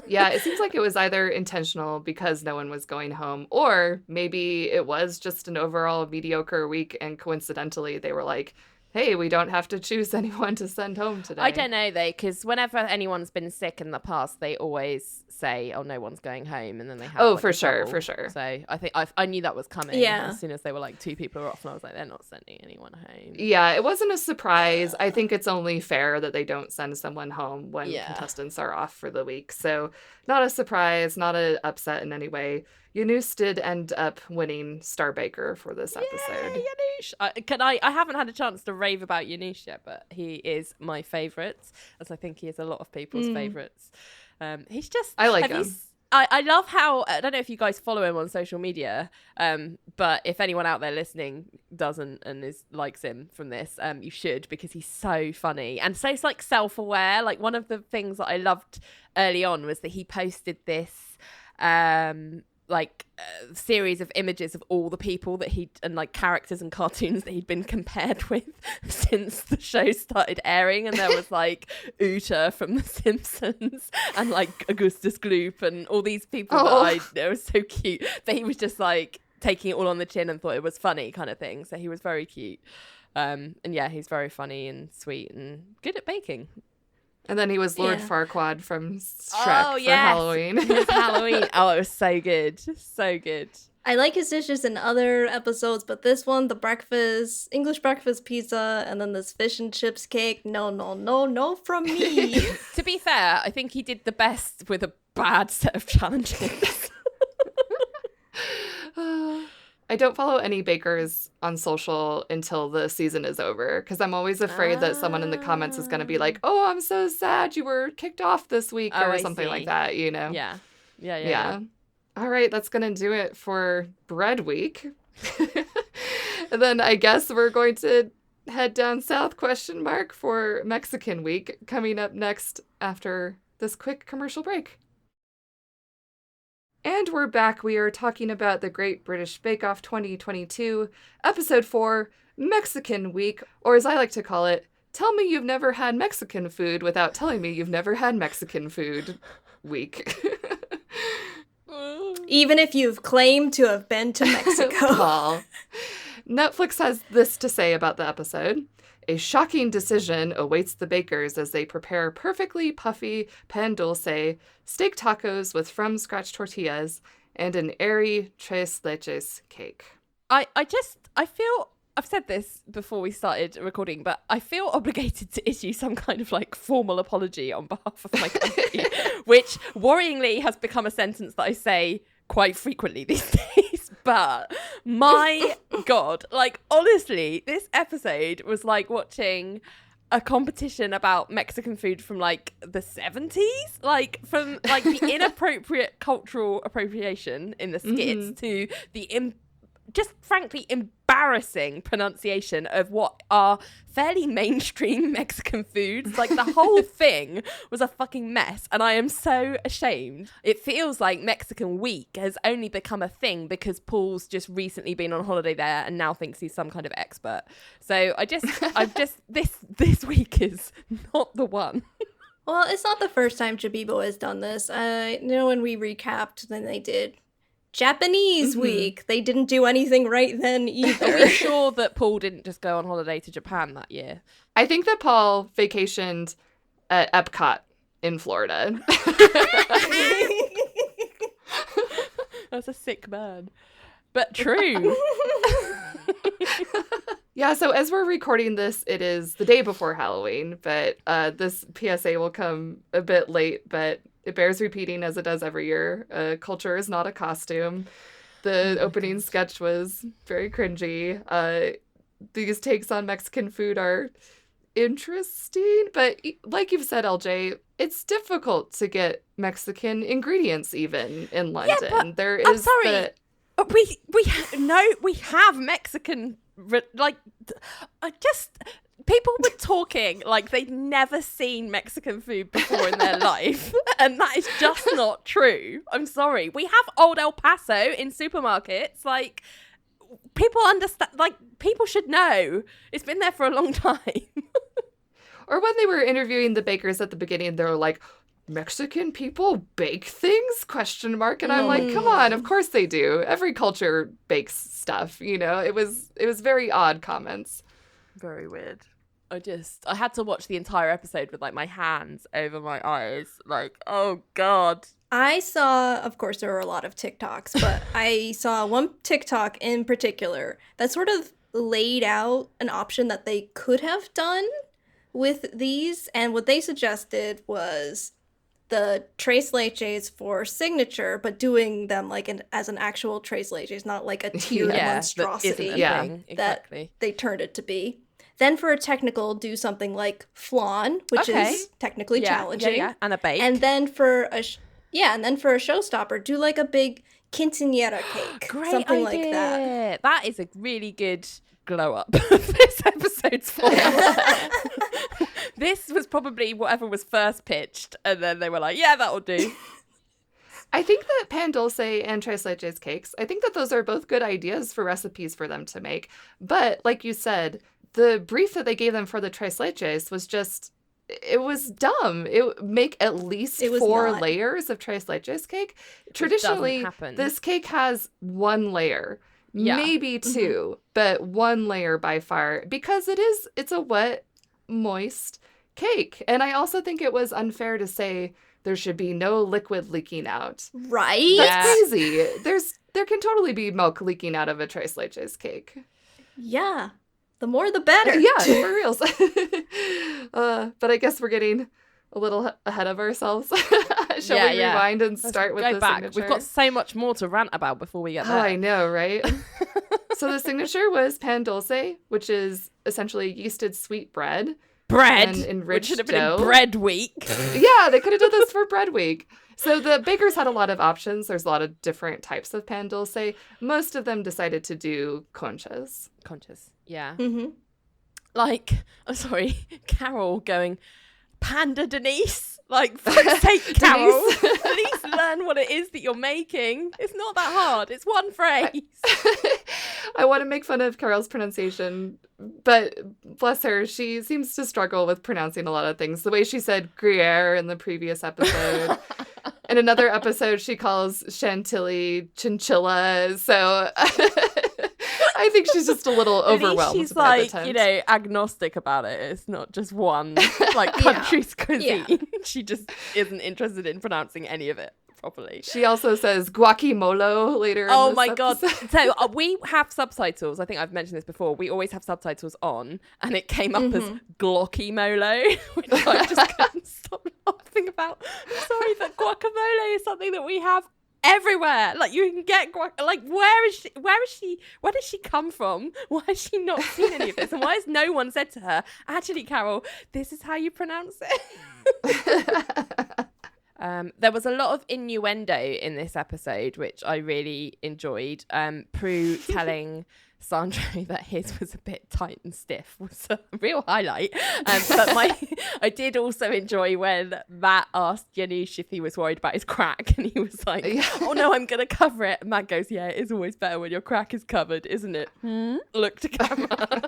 Yeah, it seems like it was either intentional because no one was going home, or maybe it was just an overall mediocre week and coincidentally they were like, hey, we don't have to choose anyone to send home today. I don't know, though, because whenever anyone's been sick in the past, they always say, oh, no one's going home, and then they have, Oh, like, for a sure, double. for sure. So I think I knew that was coming as soon as they were like, 2 people are off, and I was like, they're not sending anyone home. Yeah, it wasn't a surprise. I think it's only fair that they don't send someone home when contestants are off for the week. So not a surprise, not an upset in any way. Yanush did end up winning Star Baker for this episode. Yay, Yanush! I haven't had a chance to rave about Yanush yet, but he is my favourite, as I think he is a lot of people's favourites. He's just... I like him. I love how, I don't know if you guys follow him on social media, but if anyone out there listening doesn't and likes him from this, you should, because he's so funny and so like self-aware. Like one of the things that I loved early on was that he posted this series of images of all the people that and like characters and cartoons that he'd been compared with since the show started airing, and there was like Uta from The Simpsons and like Augustus Gloop and all these people it was so cute, but he was just like taking it all on the chin and thought it was funny kind of thing. So he was very cute, and yeah, he's very funny and sweet and good at baking. And then he was Lord Farquaad from Shrek for Halloween. His Halloween. Oh, it was so good. So good. I like his dishes in other episodes, but this one, the English breakfast pizza, and then this fish and chips cake, no from me. To be fair, I think he did the best with a bad set of challenges. I don't follow any bakers on social until the season is over, because I'm always afraid that someone in the comments is going to be like, oh, I'm so sad you were kicked off this week, or something like that, you know? Yeah. All right, that's going to do it for Bread Week. And then I guess we're going to head down south, for Mexican Week, coming up next after this quick commercial break. And we're back. We are talking about the Great British Bake Off 2022, Episode 4, Mexican Week, or as I like to call it, Tell Me You've Never Had Mexican Food Without Telling Me You've Never Had Mexican Food Week. Even if you've claimed to have been to Mexico. Paul. Netflix has this to say about the episode. A shocking decision awaits the bakers as they prepare perfectly puffy pan dulce, steak tacos with from-scratch tortillas, and an airy tres leches cake. I feel, I've said this before we started recording, but I feel obligated to issue some kind of like formal apology on behalf of my country, which worryingly has become a sentence that I say quite frequently these days. But my God, like honestly, this episode was like watching a competition about Mexican food from like the 70s, like from like the inappropriate cultural appropriation in the skits to the just frankly embarrassing pronunciation of what are fairly mainstream Mexican foods. Like the whole thing was a fucking mess, and I am so ashamed. It feels like Mexican Week has only become a thing because Paul's just recently been on holiday there and now thinks he's some kind of expert. So this week is not the one. Well, it's not the first time GBBO has done this. You know, when we recapped, then they did Japanese Week. They didn't do anything right then either. Are we sure that Paul didn't just go on holiday to Japan that year? I think that Paul vacationed at Epcot in Florida. That's a sick man. But true. Yeah, so as we're recording this, it is the day before Halloween, but this PSA will come a bit late, but it bears repeating as it does every year. Culture is not a costume. The opening sketch was very cringy. These takes on Mexican food are interesting, but like you've said, LJ, it's difficult to get Mexican ingredients even in London. Yeah, but there is I'm sorry. We have Mexican, like, people were talking like they'd never seen Mexican food before in their life, and that is just not true. I'm sorry. We have Old El Paso in supermarkets. Like, people understand, like, people should know. It's been there for a long time. Or when they were interviewing the bakers at the beginning, they were like, Mexican people bake things? ? And I'm like, come on, of course they do. Every culture bakes stuff, you know? It was very odd comments. Very weird. I had to watch the entire episode with like my hands over my eyes. Like, oh God. I saw, of course, there were a lot of TikToks, but I saw one TikTok in particular that sort of laid out an option that they could have done with these. And what they suggested was the tres leches for signature, but doing them like as an actual tres leches, not like a tier monstrosity that they turned it to be. Then for a technical, do something like flan, which is technically challenging. And a bake. And then for a Yeah, and then for a showstopper, do like a big quinceañera cake. Great something idea. like that. That is a really good glow up of this episode's format. This was probably whatever was first pitched, and then they were like, yeah, that'll do. I think that pan dulce and tres leches cakes, I think that those are both good ideas for recipes for them to make. But like you said, the brief that they gave them for the tres leches was just, it was dumb. It make at least 4 layers of tres leches cake. Traditionally, this cake has 1 layer, maybe 2, but 1 layer by far, because it's a wet, moist cake. And I also think it was unfair to say there should be no liquid leaking out. Right? That's crazy. There can totally be milk leaking out of a tres leches cake. Yeah. The more the better. Yeah, for reals. But I guess we're getting a little ahead of ourselves. Shall we rewind and start with the signature? We've got so much more to rant about before we get there. Oh, I know, right? So the signature was pan dulce, which is essentially yeasted sweet bread. Bread, and enriched which should have been dough. in bread week. Yeah, they could have done this for bread week. So the bakers had a lot of options. There's a lot of different types of pan dulce. Most of them decided to do conchas. Conchas, yeah. Mm-hmm. Like, I'm sorry, Carol going, Panda Denise? Like, for fuck's sake, Carol, at least learn what it is that you're making. It's not that hard. It's one phrase. I want to make fun of Carol's pronunciation, but bless her, she seems to struggle with pronouncing a lot of things. The way she said Gruyere in the previous episode. In another episode, she calls Chantilly chinchilla. So I think she's just a little overwhelmed. She's like, agnostic about it. It's not just one country's cuisine. Yeah. She just isn't interested in pronouncing any of it properly. She also says guacamole later. Oh in my this god! episode. So we have subtitles. I think I've mentioned this before. We always have subtitles on, and it came up as glocky-molo, which I just couldn't stop laughing about. I'm sorry, but guacamole is something that we have everywhere. Like, you can get where does she come from? Why has she not seen any of this? And why has no one said to her, actually, Carol, this is how you pronounce it? There was a lot of innuendo in this episode, which I really enjoyed. Prue telling Sandro that his was a bit tight and stiff was a real highlight. But I did also enjoy when Matt asked Janusz if he was worried about his crack, and he was like, oh no, I'm going to cover it. And Matt goes, yeah, it is always better when your crack is covered, isn't it? Look to camera.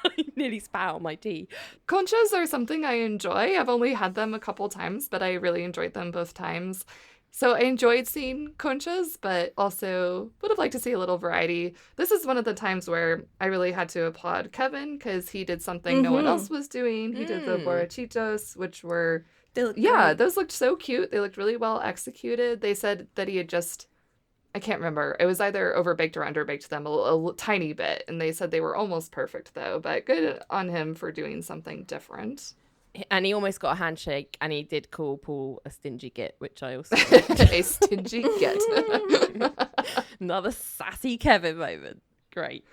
I nearly spat out my tea. Conchas are something I enjoy. I've only had them a couple times, but I really enjoyed them both times. So I enjoyed seeing conchas, but also would have liked to see a little variety. This is one of the times where I really had to applaud Kevin, because he did something no one else was doing. He did the borrachitos, which were, those looked so cute. They looked really well executed. They said that he had just, I can't remember. It was either overbaked or underbaked them a tiny bit. And they said they were almost perfect, though. But good on him for doing something different. And he almost got a handshake, and he did call Paul a stingy git, which I also a stingy git. Another sassy Kevin moment. Great.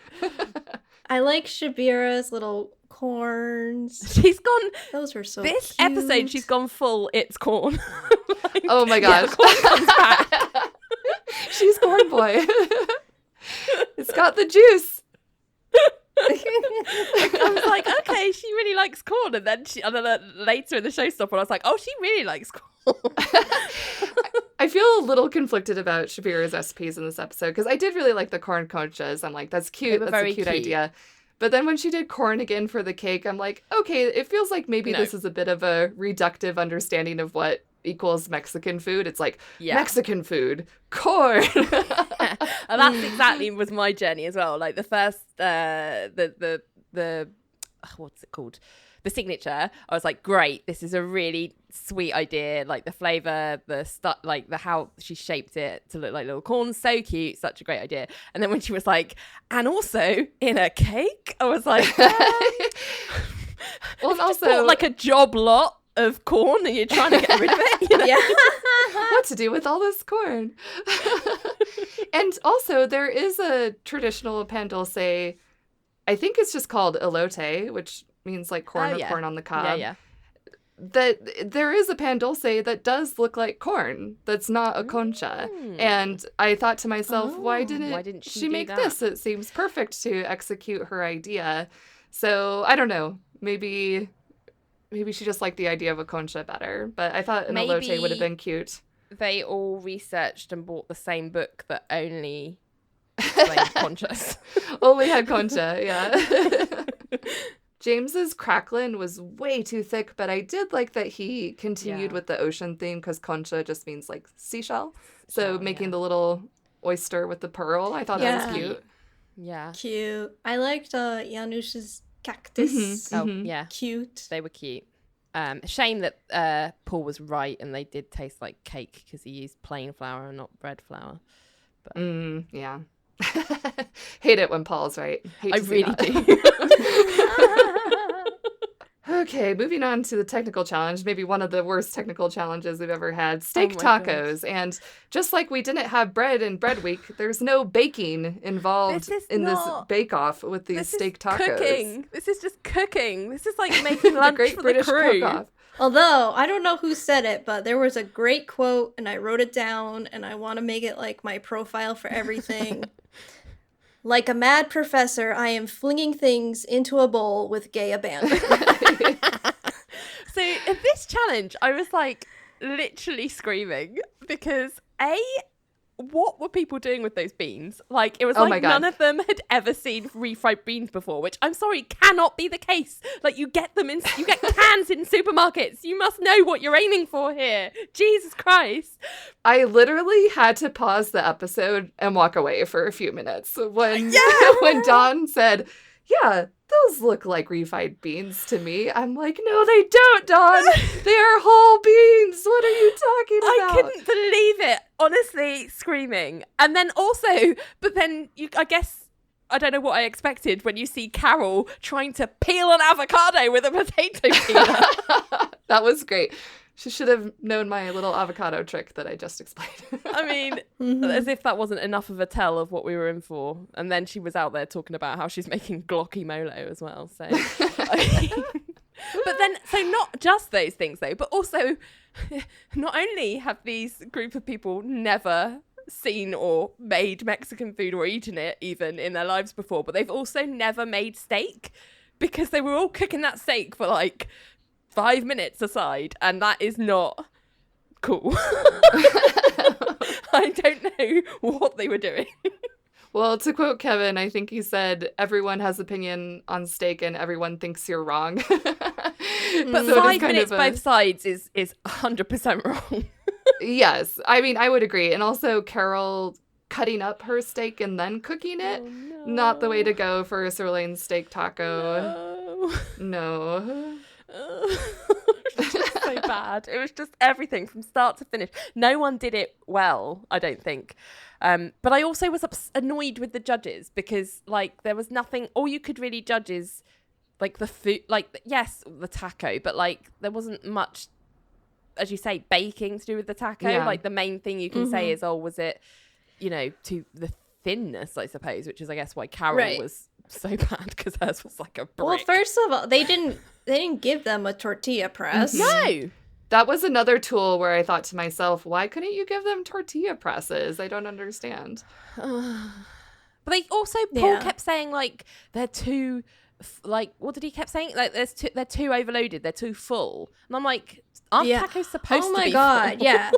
I like Shabira's little corns. She's gone. Those were so This cute. episode, she's gone full. It's corn. Oh my gosh. Corn comes back. She's corn boy. It's got the juice. I was like, okay, she really likes corn, and then later in the showstopper, I was like, oh, she really likes corn. I feel a little conflicted about Shabira's recipes in this episode, because I did really like the corn conchas. I'm like, that's cute. That's a cute idea. But then when she did corn again for the cake, I'm like, okay, it feels like maybe this is a bit of a reductive understanding of what equals Mexican food. It's like Mexican food, corn. And that's exactly was my journey as well. Like the first, the what's it called? The signature. I was like, great, this is a really sweet idea. Like the flavor, the stuff, like the how she shaped it to look like little corn. So cute, such a great idea. And then when she was like, and also in a cake, I was like, well, and also like a job lot of corn, and you're trying to get rid of it. You know? Yeah. What to do with all this corn? And also, there is a traditional pan dulce. I think it's just called elote, which means like corn or corn on the cob. Yeah. that there is a pan dulce that does look like corn. That's not a concha. And I thought to myself, why didn't she do make that? this? It seems perfect to execute her idea. So I don't know. Maybe she just liked the idea of a concha better. But I thought an elote would have been cute. They all researched and bought the same book that only explained conchas. Only had concha, yeah. James's cracklin was way too thick, but I did like that he continued with the ocean theme because concha just means like seashell. So making the little oyster with the pearl, I thought that was cute. Yeah. Cute. I liked Janusz's cactus. Oh, yeah. Cute. They were cute. Shame that Paul was right and they did taste like cake because he used plain flour and not bread flour. But yeah. Hate it when Paul's right. I really do. Okay, moving on to the technical challenge, maybe one of the worst technical challenges we've ever had, steak my tacos. And just like we didn't have bread in bread week, there's no baking involved in this bake-off with these steak tacos. Cooking. This is just cooking. This is like making lunch Great for British the crew. cook-off. Although, I don't know who said it, but there was a great quote, and I wrote it down, and I want to make it like my profile for everything. Like a mad professor, I am flinging things into a bowl with gay abandon. So in this challenge, I was like literally screaming because what were people doing with those beans? Like, it was like none of them had ever seen refried beans before, which I'm sorry, cannot be the case. Like, you get cans in supermarkets. You must know what you're aiming for here. Jesus Christ. I literally had to pause the episode and walk away for a few minutes when Dawn said, yeah, those look like refried beans to me. I'm like, no, they don't, Dawn. They are whole beans. What are you talking about? I couldn't believe it. Honestly, screaming. And then also, but then I guess, I don't know what I expected when you see Carol trying to peel an avocado with a potato peeler. That was great. She should have known my little avocado trick that I just explained. I mean, as if that wasn't enough of a tell of what we were in for. And then she was out there talking about how she's making glocky molo as well. So, but then, so not just those things though, but also not only have these group of people never seen or made Mexican food or eaten it even in their lives before, but they've also never made steak because they were all cooking that steak for like 5 minutes aside, and that is not cool. I don't know what they were doing. Well, to quote Kevin, I think he said, everyone has opinion on steak and everyone thinks you're wrong. But so 5 minutes both sides is 100% wrong. Yes. I mean, I would agree. And also Carol cutting up her steak and then cooking it. Not the way to go for a sirloin steak taco. No. It was just so bad. It was just everything from start to finish. No one did it well, I don't think. But I also was annoyed with the judges because, like, there was nothing. All you could really judge is, like, the food. Like, yes, the taco, but, like, there wasn't much, as you say, baking to do with the taco. Yeah. Like, the main thing you can say is, oh, was it, you know, to the thinness, I suppose, which is, I guess, why Carol was so bad because hers was like a brick. Well, first of all, they didn't give them a tortilla press. No. That was another tool where I thought to myself, why couldn't you give them tortilla presses? I don't understand. But they also, Paul kept saying, like, they're too, like, what did he kept saying? Like, they're too overloaded. They're too full. And I'm like, aren't tacos supposed to be full? Oh my God, yeah.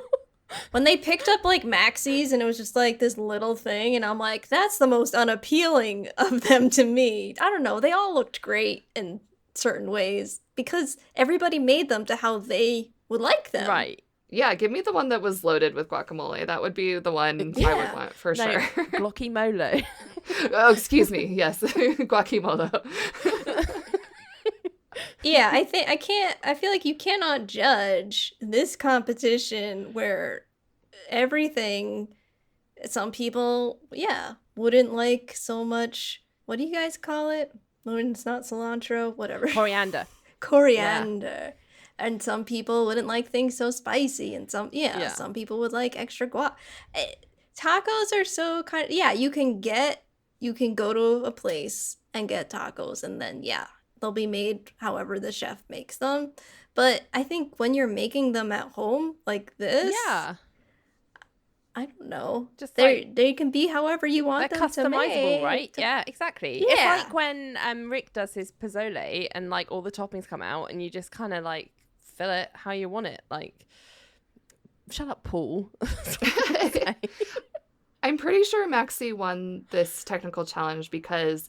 When they picked up, like, maxis and it was just, like, this little thing, and I'm like, that's the most unappealing of them to me. I don't know. They all looked great in certain ways because everybody made them to how they would like them. Right. Yeah, give me the one that was loaded with guacamole. That would be the one I would want for sure. Guacamole. Oh, excuse me. Yes, guacamole. Yeah, I feel like you cannot judge this competition where everything, some people, wouldn't like so much, what do you guys call it? When it's not cilantro, whatever. Coriander. Coriander. And some people wouldn't like things so spicy, and some people would like extra guac. Tacos are so you can go to a place and get tacos, and then they'll be made however the chef makes them. But I think when you're making them at home like this, Yeah. I don't know. Just They can be however you want they're them to customizable, make. right? Yeah, exactly. Yeah. It's like when Rick does his pozole and like all the toppings come out and you just kind of like fill it how you want it. Like, shut up, Paul. I'm pretty sure Maxie won this technical challenge because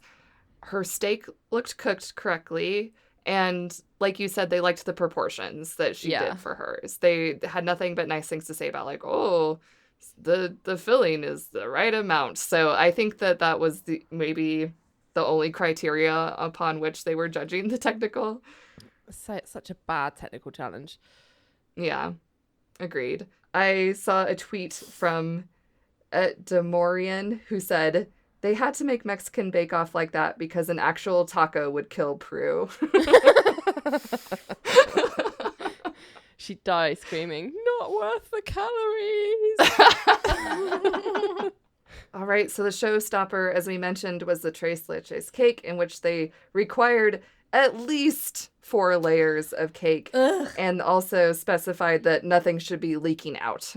her steak looked cooked correctly. And like you said, they liked the proportions that she did for hers. They had nothing but nice things to say about like, oh, the filling is the right amount. So I think that was maybe the only criteria upon which they were judging the technical. So it's such a bad technical challenge. Yeah, agreed. I saw a tweet from Demorian who said they had to make Mexican bake-off like that because an actual taco would kill Prue. She'd die screaming, not worth the calories. All right, so the showstopper, as we mentioned, was the tres leches cake, in which they required at least 4 layers of cake. Ugh. And also specified that nothing should be leaking out.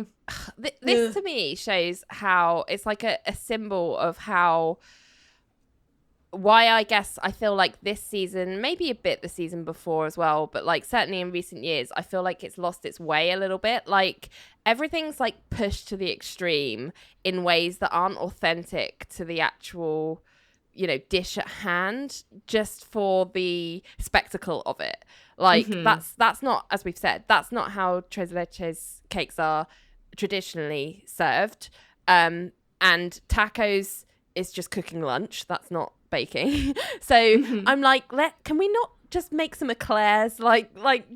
This to me shows how it's like a symbol of why I guess I feel like this season, maybe a bit the season before as well, but like certainly in recent years, I feel like it's lost its way a little bit. Like everything's like pushed to the extreme in ways that aren't authentic to the actual, you know, dish at hand, just for the spectacle of it. Like that's not, as we've said, that's not how tres leches cakes are traditionally served. And tacos is just cooking lunch. That's not baking. So I'm like, can we not just make some eclairs? Like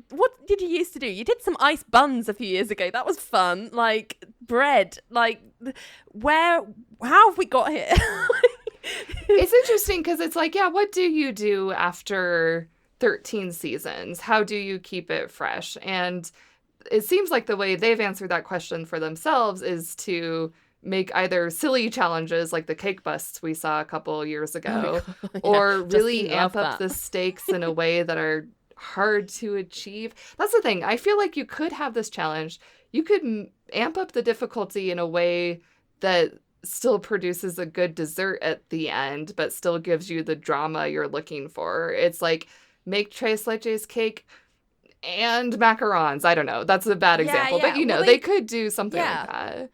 what did you used to do? You did some ice buns a few years ago. That was fun. Like bread. Like how have we got here? It's interesting because it's like, yeah, what do you do after 13 seasons? How do you keep it fresh? And it seems like the way they've answered that question for themselves is to make either silly challenges like the cake busts we saw a couple years ago, or really amp up the stakes in a way that are hard to achieve. That's the thing. I feel like you could have this challenge. You could amp up the difficulty in a way that still produces a good dessert at the end, but still gives you the drama you're looking for. It's like, make tres leches cake and macarons. I don't know. That's a bad example, but you know, they could do something like that.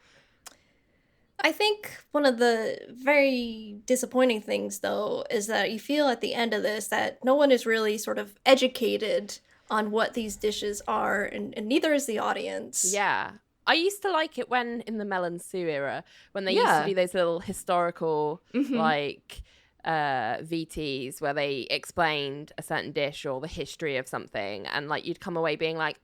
I think one of the very disappointing things, though, is that you feel at the end of this that no one is really sort of educated on what these dishes are, and neither is the audience. Yeah. I used to like it when, in the Melon Sue era, when they used to do those little historical, like, VTs where they explained a certain dish or the history of something, and, like, you'd come away being like,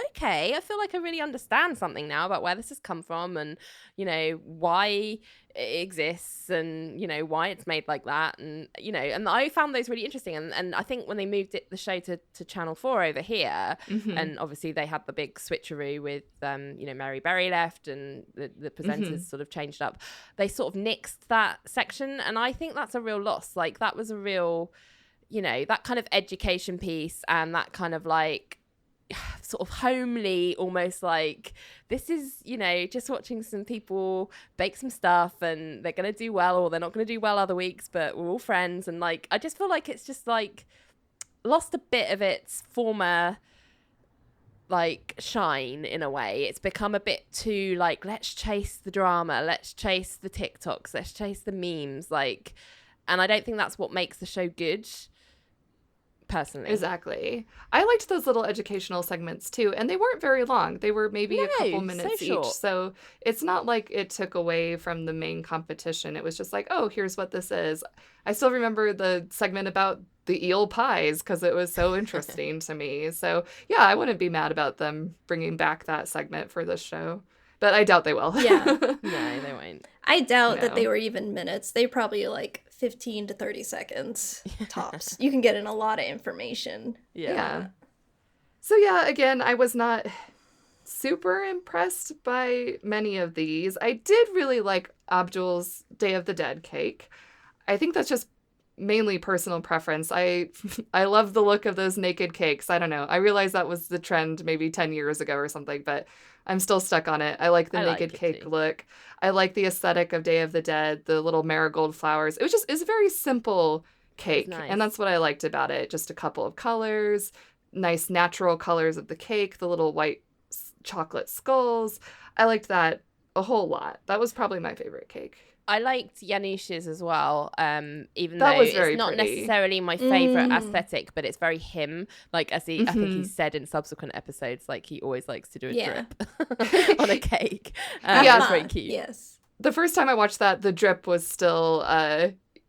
okay, I feel like I really understand something now about where this has come from and, you know, why it exists and, you know, why it's made like that. And, you know, and I found those really interesting. And I think when they moved the show to Channel 4 over here, and obviously they had the big switcheroo with, you know, Mary Berry left and the presenters sort of changed up, they sort of nixed that section. And I think that's a real loss. Like, that was a real, you know, that kind of education piece and that kind of like, sort of homely, almost like, this is, you know, just watching some people bake some stuff and they're gonna do well or they're not gonna do well other weeks, but we're all friends. And like, I just feel like it's just like lost a bit of its former like shine in a way. It's become a bit too like, let's chase the drama, let's chase the TikToks, let's chase the memes, like, and I don't think that's what makes the show good. Personally. Exactly. I liked those little educational segments too, and they weren't very long. They were maybe a couple minutes each. So it's not like it took away from the main competition. It was just like, oh, here's what this is. I still remember the segment about the eel pies because it was so interesting to me. So yeah, I wouldn't be mad about them bringing back that segment for this show. But I doubt they will. Yeah. No, they won't. I doubt that they were even minutes. They probably like 15 to 30 seconds tops. You can get in a lot of information. Yeah. So yeah, again, I was not super impressed by many of these. I did really like Abdul's Day of the Dead cake. I think that's just mainly personal preference. I love the look of those naked cakes. I don't know. I realized that was the trend maybe 10 years ago or something, but I'm still stuck on it. I like the naked cake look. I like the aesthetic of Day of the Dead, the little marigold flowers. It's a very simple cake. Nice. And that's what I liked about it. Just a couple of colors, nice natural colors of the cake, the little white chocolate skulls. I liked that a whole lot. That was probably my favorite cake. I liked Yanush's as well, even That though was very it's not pretty. necessarily my favourite aesthetic, but it's very him. Like, as I think he said in subsequent episodes, like, he always likes to do a drip on a cake. It's very cute. Yes. The first time I watched that, the drip was still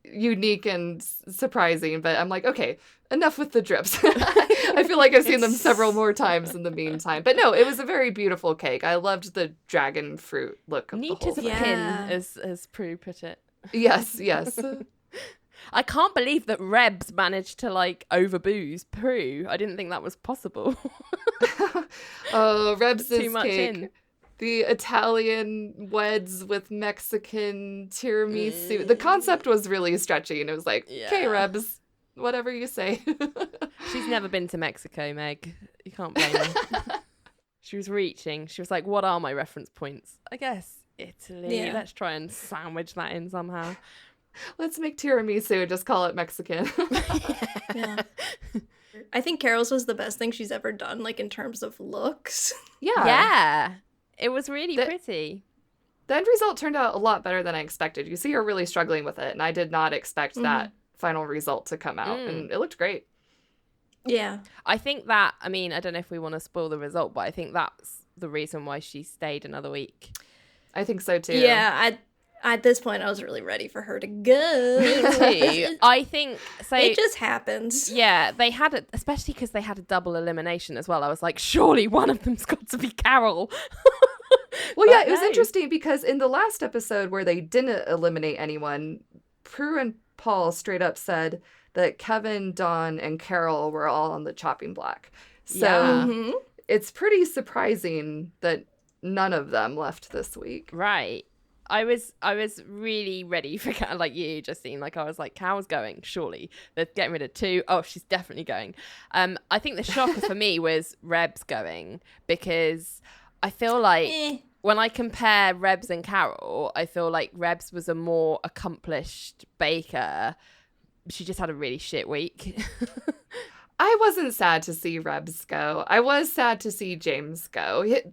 unique and surprising, but I'm like, okay, enough with the drips. I feel like I've seen them several more times in the meantime. But no, it was a very beautiful cake. I loved the dragon fruit look of Neat the whole as a thing. pin, as Prue put it. Yes. I can't believe that Rebs managed to, like, overbooze Prue. I didn't think that was possible. Oh, Rebs' Too much cake. in. The Italian weds with Mexican tiramisu. The concept was really stretchy, and it was like, okay, Rebs, whatever you say. She's never been to Mexico, Meg. You can't blame her. She was reaching. She was like, what are my reference points? I guess Italy. Yeah. Let's try and sandwich that in somehow. Let's make tiramisu and just call it Mexican. Yeah. I think Carol's was the best thing she's ever done, like, in terms of looks. Yeah. It was really pretty. The end result turned out a lot better than I expected. You see her really struggling with it, and I did not expect that final result to come out, and it looked great. Yeah. I think that, I mean, I don't know if we want to spoil the result, but I think that's the reason why she stayed another week. I think so, too. Yeah, at this point, I was really ready for her to go. Me too. I think, so... It just happens. Yeah, they had it, especially because they had a double elimination as well. I was like, surely one of them's got to be Carol. Well, yeah, it was interesting because in the last episode where they didn't eliminate anyone, Prue and Paul straight up said that Kevin, Dawn, and Carol were all on the chopping block. So it's pretty surprising that none of them left this week. Right. I was really ready for Cal, like you, Justine. Like, I was like, Cal's going, surely. They're getting rid of 2. Oh, she's definitely going. I think the shocker for me was Rebs going, because I feel like when I compare Rebs and Carol, I feel like Rebs was a more accomplished baker. She just had a really shit week. I wasn't sad to see Rebs go. I was sad to see James go. His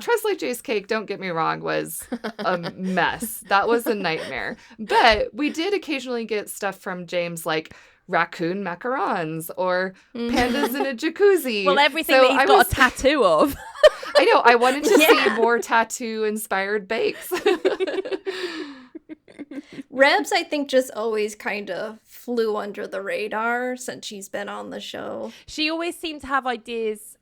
Tres Leches cake, don't get me wrong, was a mess. That was a nightmare. But we did occasionally get stuff from James, like raccoon macarons or pandas in a jacuzzi. Well, everything that he's got a tattoo of. I know. I wanted to see more tattoo-inspired bakes. Rebs, I think, just always kind of flew under the radar since she's been on the show. She always seemed to have ideas,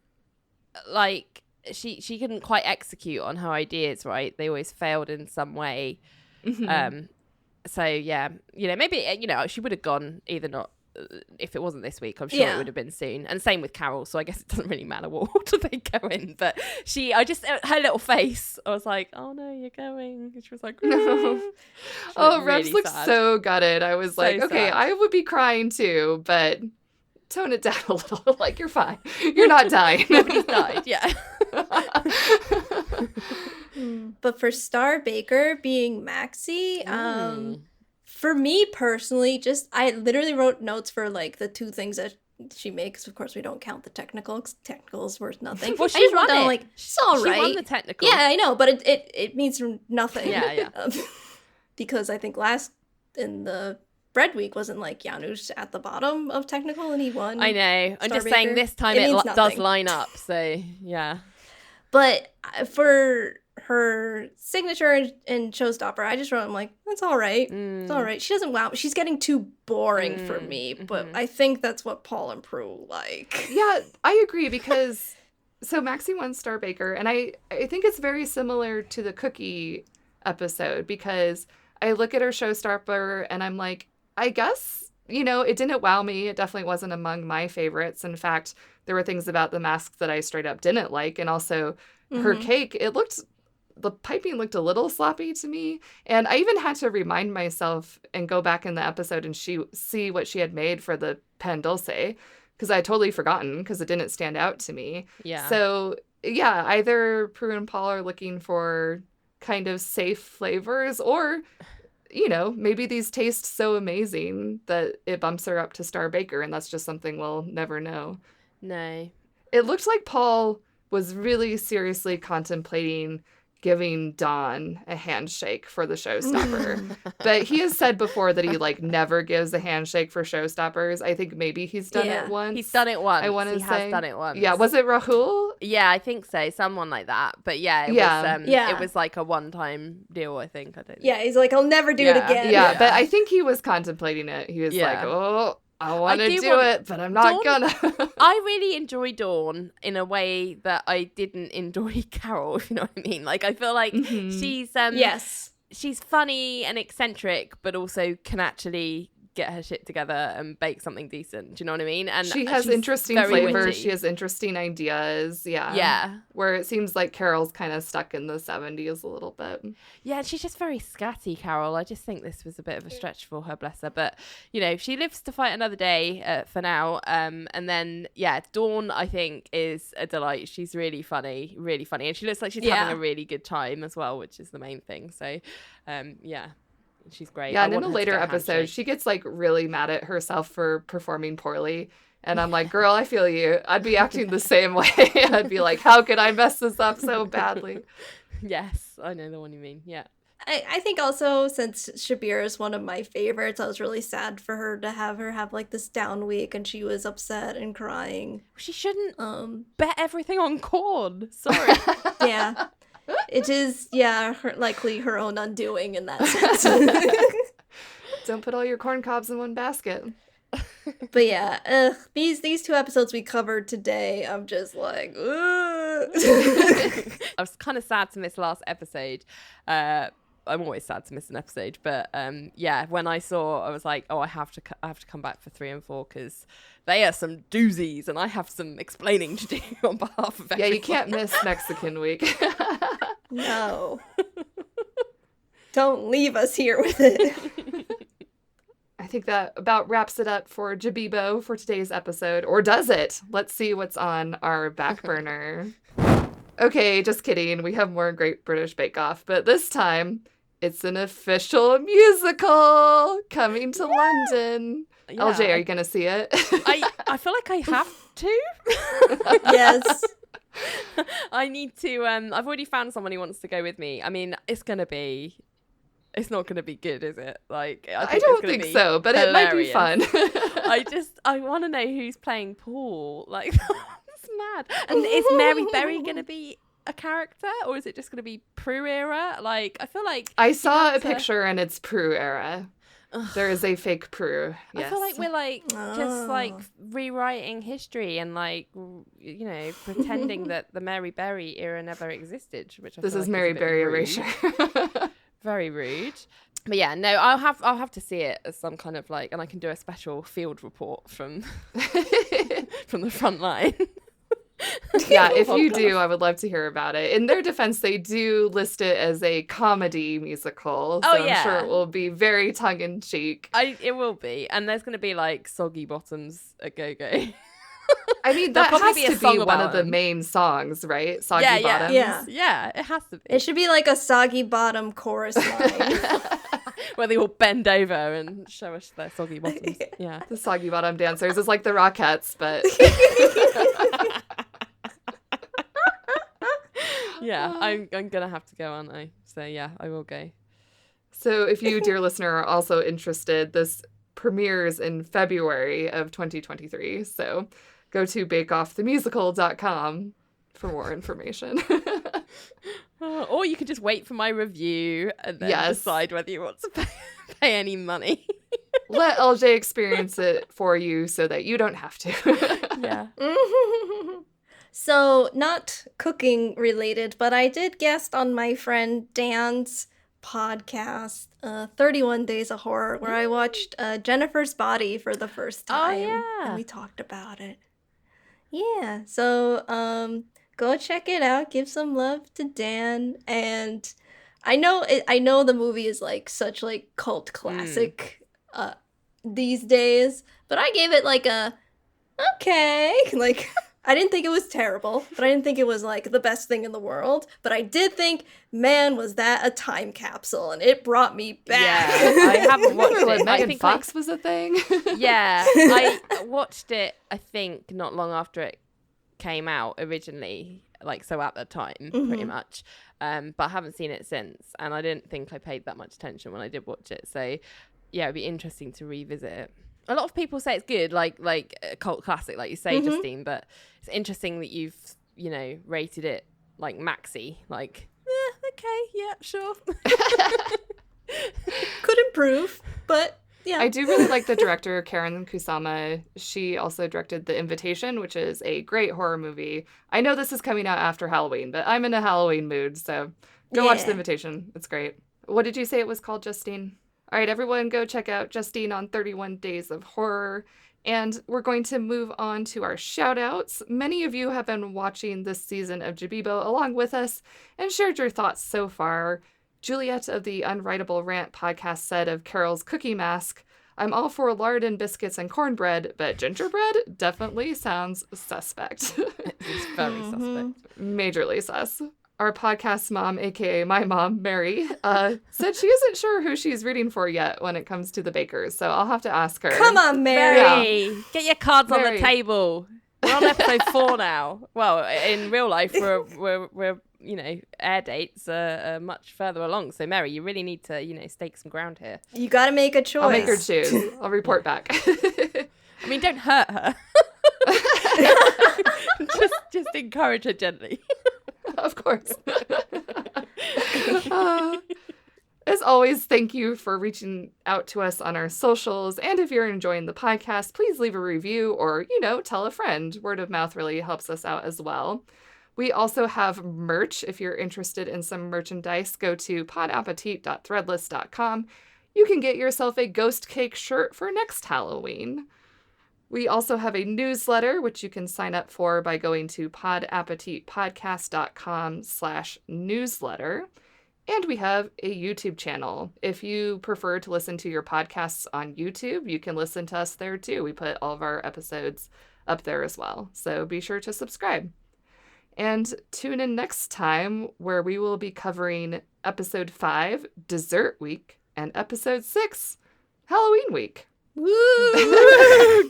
like, she couldn't quite execute on her ideas, right? They always failed in some way. So, yeah, you know, maybe, you know, she would have gone either not. If it wasn't this week, I'm sure it would have been soon. And same with Carol, so I guess it doesn't really matter what order they go in. But her little face, I was like, oh no, you're going. And she was like, no. Rebs looked so gutted. I was like, okay, I would be crying too, but tone it down a little. Like, you're fine. You're not dying. Nobody's died, yeah. But for Star Baker being Maxie, for me personally, I literally wrote notes for, like, the 2 things that she makes. Of course, we don't count the technical, because technical is worth nothing. Well, I just wrote down, like, it's all right. She won the technical. Yeah, I know, but it means nothing. Yeah. Because I think in the bread week, wasn't, like, Janusz at the bottom of technical and he won. I know. I'm just Baker. saying this time it does line up, so yeah. But for her signature and showstopper, I just wrote, I'm like, that's all right. It's all right. She doesn't wow. She's getting too boring for me, but I think that's what Paul and Prue like. Yeah, I agree, because so Maxie won Star Baker, and I think it's very similar to the cookie episode, because I look at her showstopper and I'm like, I guess, you know, it didn't wow me. It definitely wasn't among my favorites. In fact, there were things about the mask that I straight up didn't like, and also her cake, it looked the piping looked a little sloppy to me. And I even had to remind myself and go back in the episode and see what she had made for the pan dulce, because I had totally forgotten because it didn't stand out to me. Yeah. So yeah, either Prue and Paul are looking for kind of safe flavors, or, you know, maybe these taste so amazing that it bumps her up to star baker, and that's just something we'll never know. No. It looked like Paul was really seriously contemplating giving Dawn a handshake for the showstopper. But he has said before that he like never gives a handshake for showstoppers. I think maybe he's done it once. He's done it once. I want to say has done it once. Yeah, was it Rahul? Yeah, I think so. Someone like that. But yeah, it was like a one-time deal, I think. I don't know. Yeah, he's like, I'll never do it again. Yeah, but I think he was contemplating it. He was like, oh, I want to do it, but I'm not gonna. I really enjoy Dawn in a way that I didn't enjoy Carol, if you know what I mean. Like, I feel like she's yes, she's funny and eccentric, but also can actually get her shit together and bake something decent. Do you know what I mean? And she has interesting flavors. Witty. She has interesting ideas. Yeah. Yeah. Where it seems like Carol's kind of stuck in the 70s a little bit. Yeah, she's just very scatty, Carol. I just think this was a bit of a stretch for her, bless her. But, you know, she lives to fight another day for now. And then, yeah, Dawn, I think, is a delight. She's really funny. And she looks like she's having a really good time as well, which is the main thing. So, yeah. She's great. Yeah, and in a later episode, she gets like really mad at herself for performing poorly. And I'm like, girl, I feel you. I'd be acting the same way. I'd be like, how could I mess this up so badly? Yes, I know the one you mean. Yeah. I think also, since Shabir is one of my favorites, I was really sad for her to have like this down week, and she was upset and crying. She shouldn't bet everything on corn. Sorry. Yeah. It is, likely her own undoing in that sense. Don't put all your corn cobs in one basket. But yeah, these two episodes we covered today, I'm just like, ugh. I was kind of sad to miss last episode. I'm always sad to miss an episode, but yeah, when I saw, I was like, oh, I have to come back for 3 and 4 because they are some doozies, and I have some explaining to do on behalf of everyone. Yeah, you can't miss Mexican week. No. Don't leave us here with it. I think that about wraps it up for GBBO for today's episode. Or does it? Let's see what's on our back burner. Okay, just kidding. We have more Great British Bake Off, but this time it's an official musical coming to London. Yeah. LJ, are you going to see it? I feel like I have to. Yes. I need to. I've already found someone who wants to go with me. I mean, it's not going to be good, is it? Like, I don't think so, but hilarious. It might be fun. I want to know who's playing Paul. Like, that's mad. And is Mary Berry going to be a character, or is it just going to be Prue era? Like, I feel like I saw a picture and it's Prue era. There is a fake Prue. Yes. I feel like we're like just like rewriting history and like, you know, pretending that the Mary Berry era never existed. Which this is Mary Berry erasure. Very rude. But yeah, no, I'll have to see it as some kind of like, and I can do a special field report from the front line. Yeah, if you do, I would love to hear about it. In their defense, they do list it as a comedy musical, so I'm sure it will be very tongue-in-cheek. It will be, and there's going to be like soggy bottoms at go-go. I mean, that has to be one of the main songs, right? Soggy Bottoms. Yeah, it has to be. It should be like a Soggy Bottom chorus line. Where they all bend over and show us their soggy bottoms. Yeah. The Soggy Bottom Dancers is like the Rockettes, but... Yeah, I'm gonna have to go, aren't I? So yeah, I will go. So if you, dear listener, are also interested, this premieres in February of 2023. So go to bakeoffthemusical.com for more information. Or you could just wait for my review and then decide whether you want to pay any money. Let LJ experience it for you so that you don't have to. Yeah. So, not cooking related, but I did guest on my friend Dan's podcast, 31 Days of Horror, where I watched Jennifer's Body for the first time. Oh, yeah. And we talked about it. Yeah. So, Go check it out. Give some love to Dan. And I know the movie is like such like cult classic these days, but I gave it like a okay. Like I didn't think it was terrible, but I didn't think it was like the best thing in the world. But I did think, man, was that a time capsule, and it brought me back. Yeah, I haven't watched it. When I Megan think Fox was a thing. Yeah, I watched it, I think, not long after it came out originally, like, so at the time, pretty much. But I haven't seen it since, and I didn't think I paid that much attention when I did watch it. So, yeah, it'd be interesting to revisit it. A lot of people say it's good, like a cult classic, like you say, Justine, but it's interesting that you've, you know, rated it like maxi, like, okay, yeah, sure. Could improve, but yeah. I do really like the director, Karen Kusama. She also directed The Invitation, which is a great horror movie. I know this is coming out after Halloween, but I'm in a Halloween mood, so go watch The Invitation. It's great. What did you say it was called, Justine? All right, everyone, go check out Justine on 31 Days of Horror. And we're going to move on to our shout-outs. Many of you have been watching this season of GBBO along with us and shared your thoughts so far. Juliet of the Unwritable Rant podcast said of Carol's cookie mask, "I'm all for lard and biscuits and cornbread, but gingerbread definitely sounds suspect." It's very suspect. Majorly sus. Our podcast mom, aka my mom, Mary, said she isn't sure who she's rooting for yet when it comes to the bakers, so I'll have to ask her. Come on, Mary. Mary, get your cards on the table. We're on episode 4 now. Well, in real life, we're you know, air dates are much further along. So, Mary, you really need to, you know, stake some ground here. You got to make a choice. I'll make her choose. I'll report back. I mean, don't hurt her. just encourage her gently. Of course. As always, thank you for reaching out to us on our socials. And if you're enjoying the podcast, please leave a review or, you know, tell a friend. Word of mouth really helps us out as well. We also have merch. If you're interested in some merchandise, go to podappetit.threadless.com. You can get yourself a ghost cake shirt for next Halloween. We also have a newsletter, which you can sign up for by going to podappetitpodcast.com/newsletter. And we have a YouTube channel. If you prefer to listen to your podcasts on YouTube, you can listen to us there too. We put all of our episodes up there as well. So be sure to subscribe. And tune in next time where we will be covering episode 5, Dessert Week, and episode 6, Halloween Week. Woo!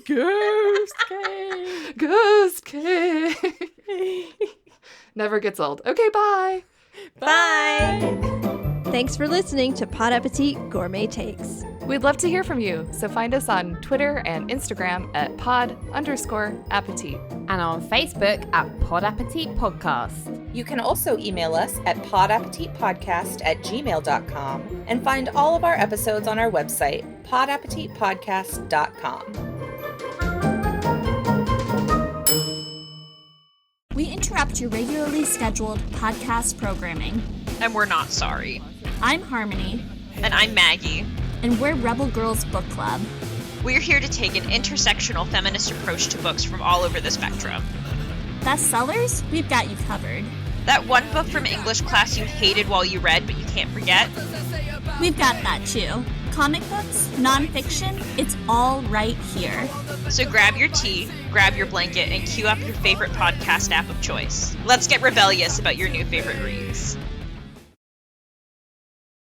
Ghost cake. Ghost cake. Never gets old. Okay, bye. Bye. Thanks for listening to Pod Appétit Gourmet Takes. We'd love to hear from you, so find us on Twitter and Instagram at pod_appétit. And on Facebook at Pod Appétit Podcast. You can also email us at podappetitpodcast@gmail.com and find all of our episodes on our website, podappetitpodcast.com. We interrupt your regularly scheduled podcast programming. And we're not sorry. I'm Harmony. And I'm Maggie. And we're Rebel Girls Book Club. We're here to take an intersectional feminist approach to books from all over the spectrum. Bestsellers? We've got you covered. That one book from English class you hated while you read but you can't forget? We've got that too. Comic books, nonfiction, it's all right here. So grab your tea, grab your blanket, and cue up your favorite podcast app of choice. Let's get rebellious about your new favorite reads.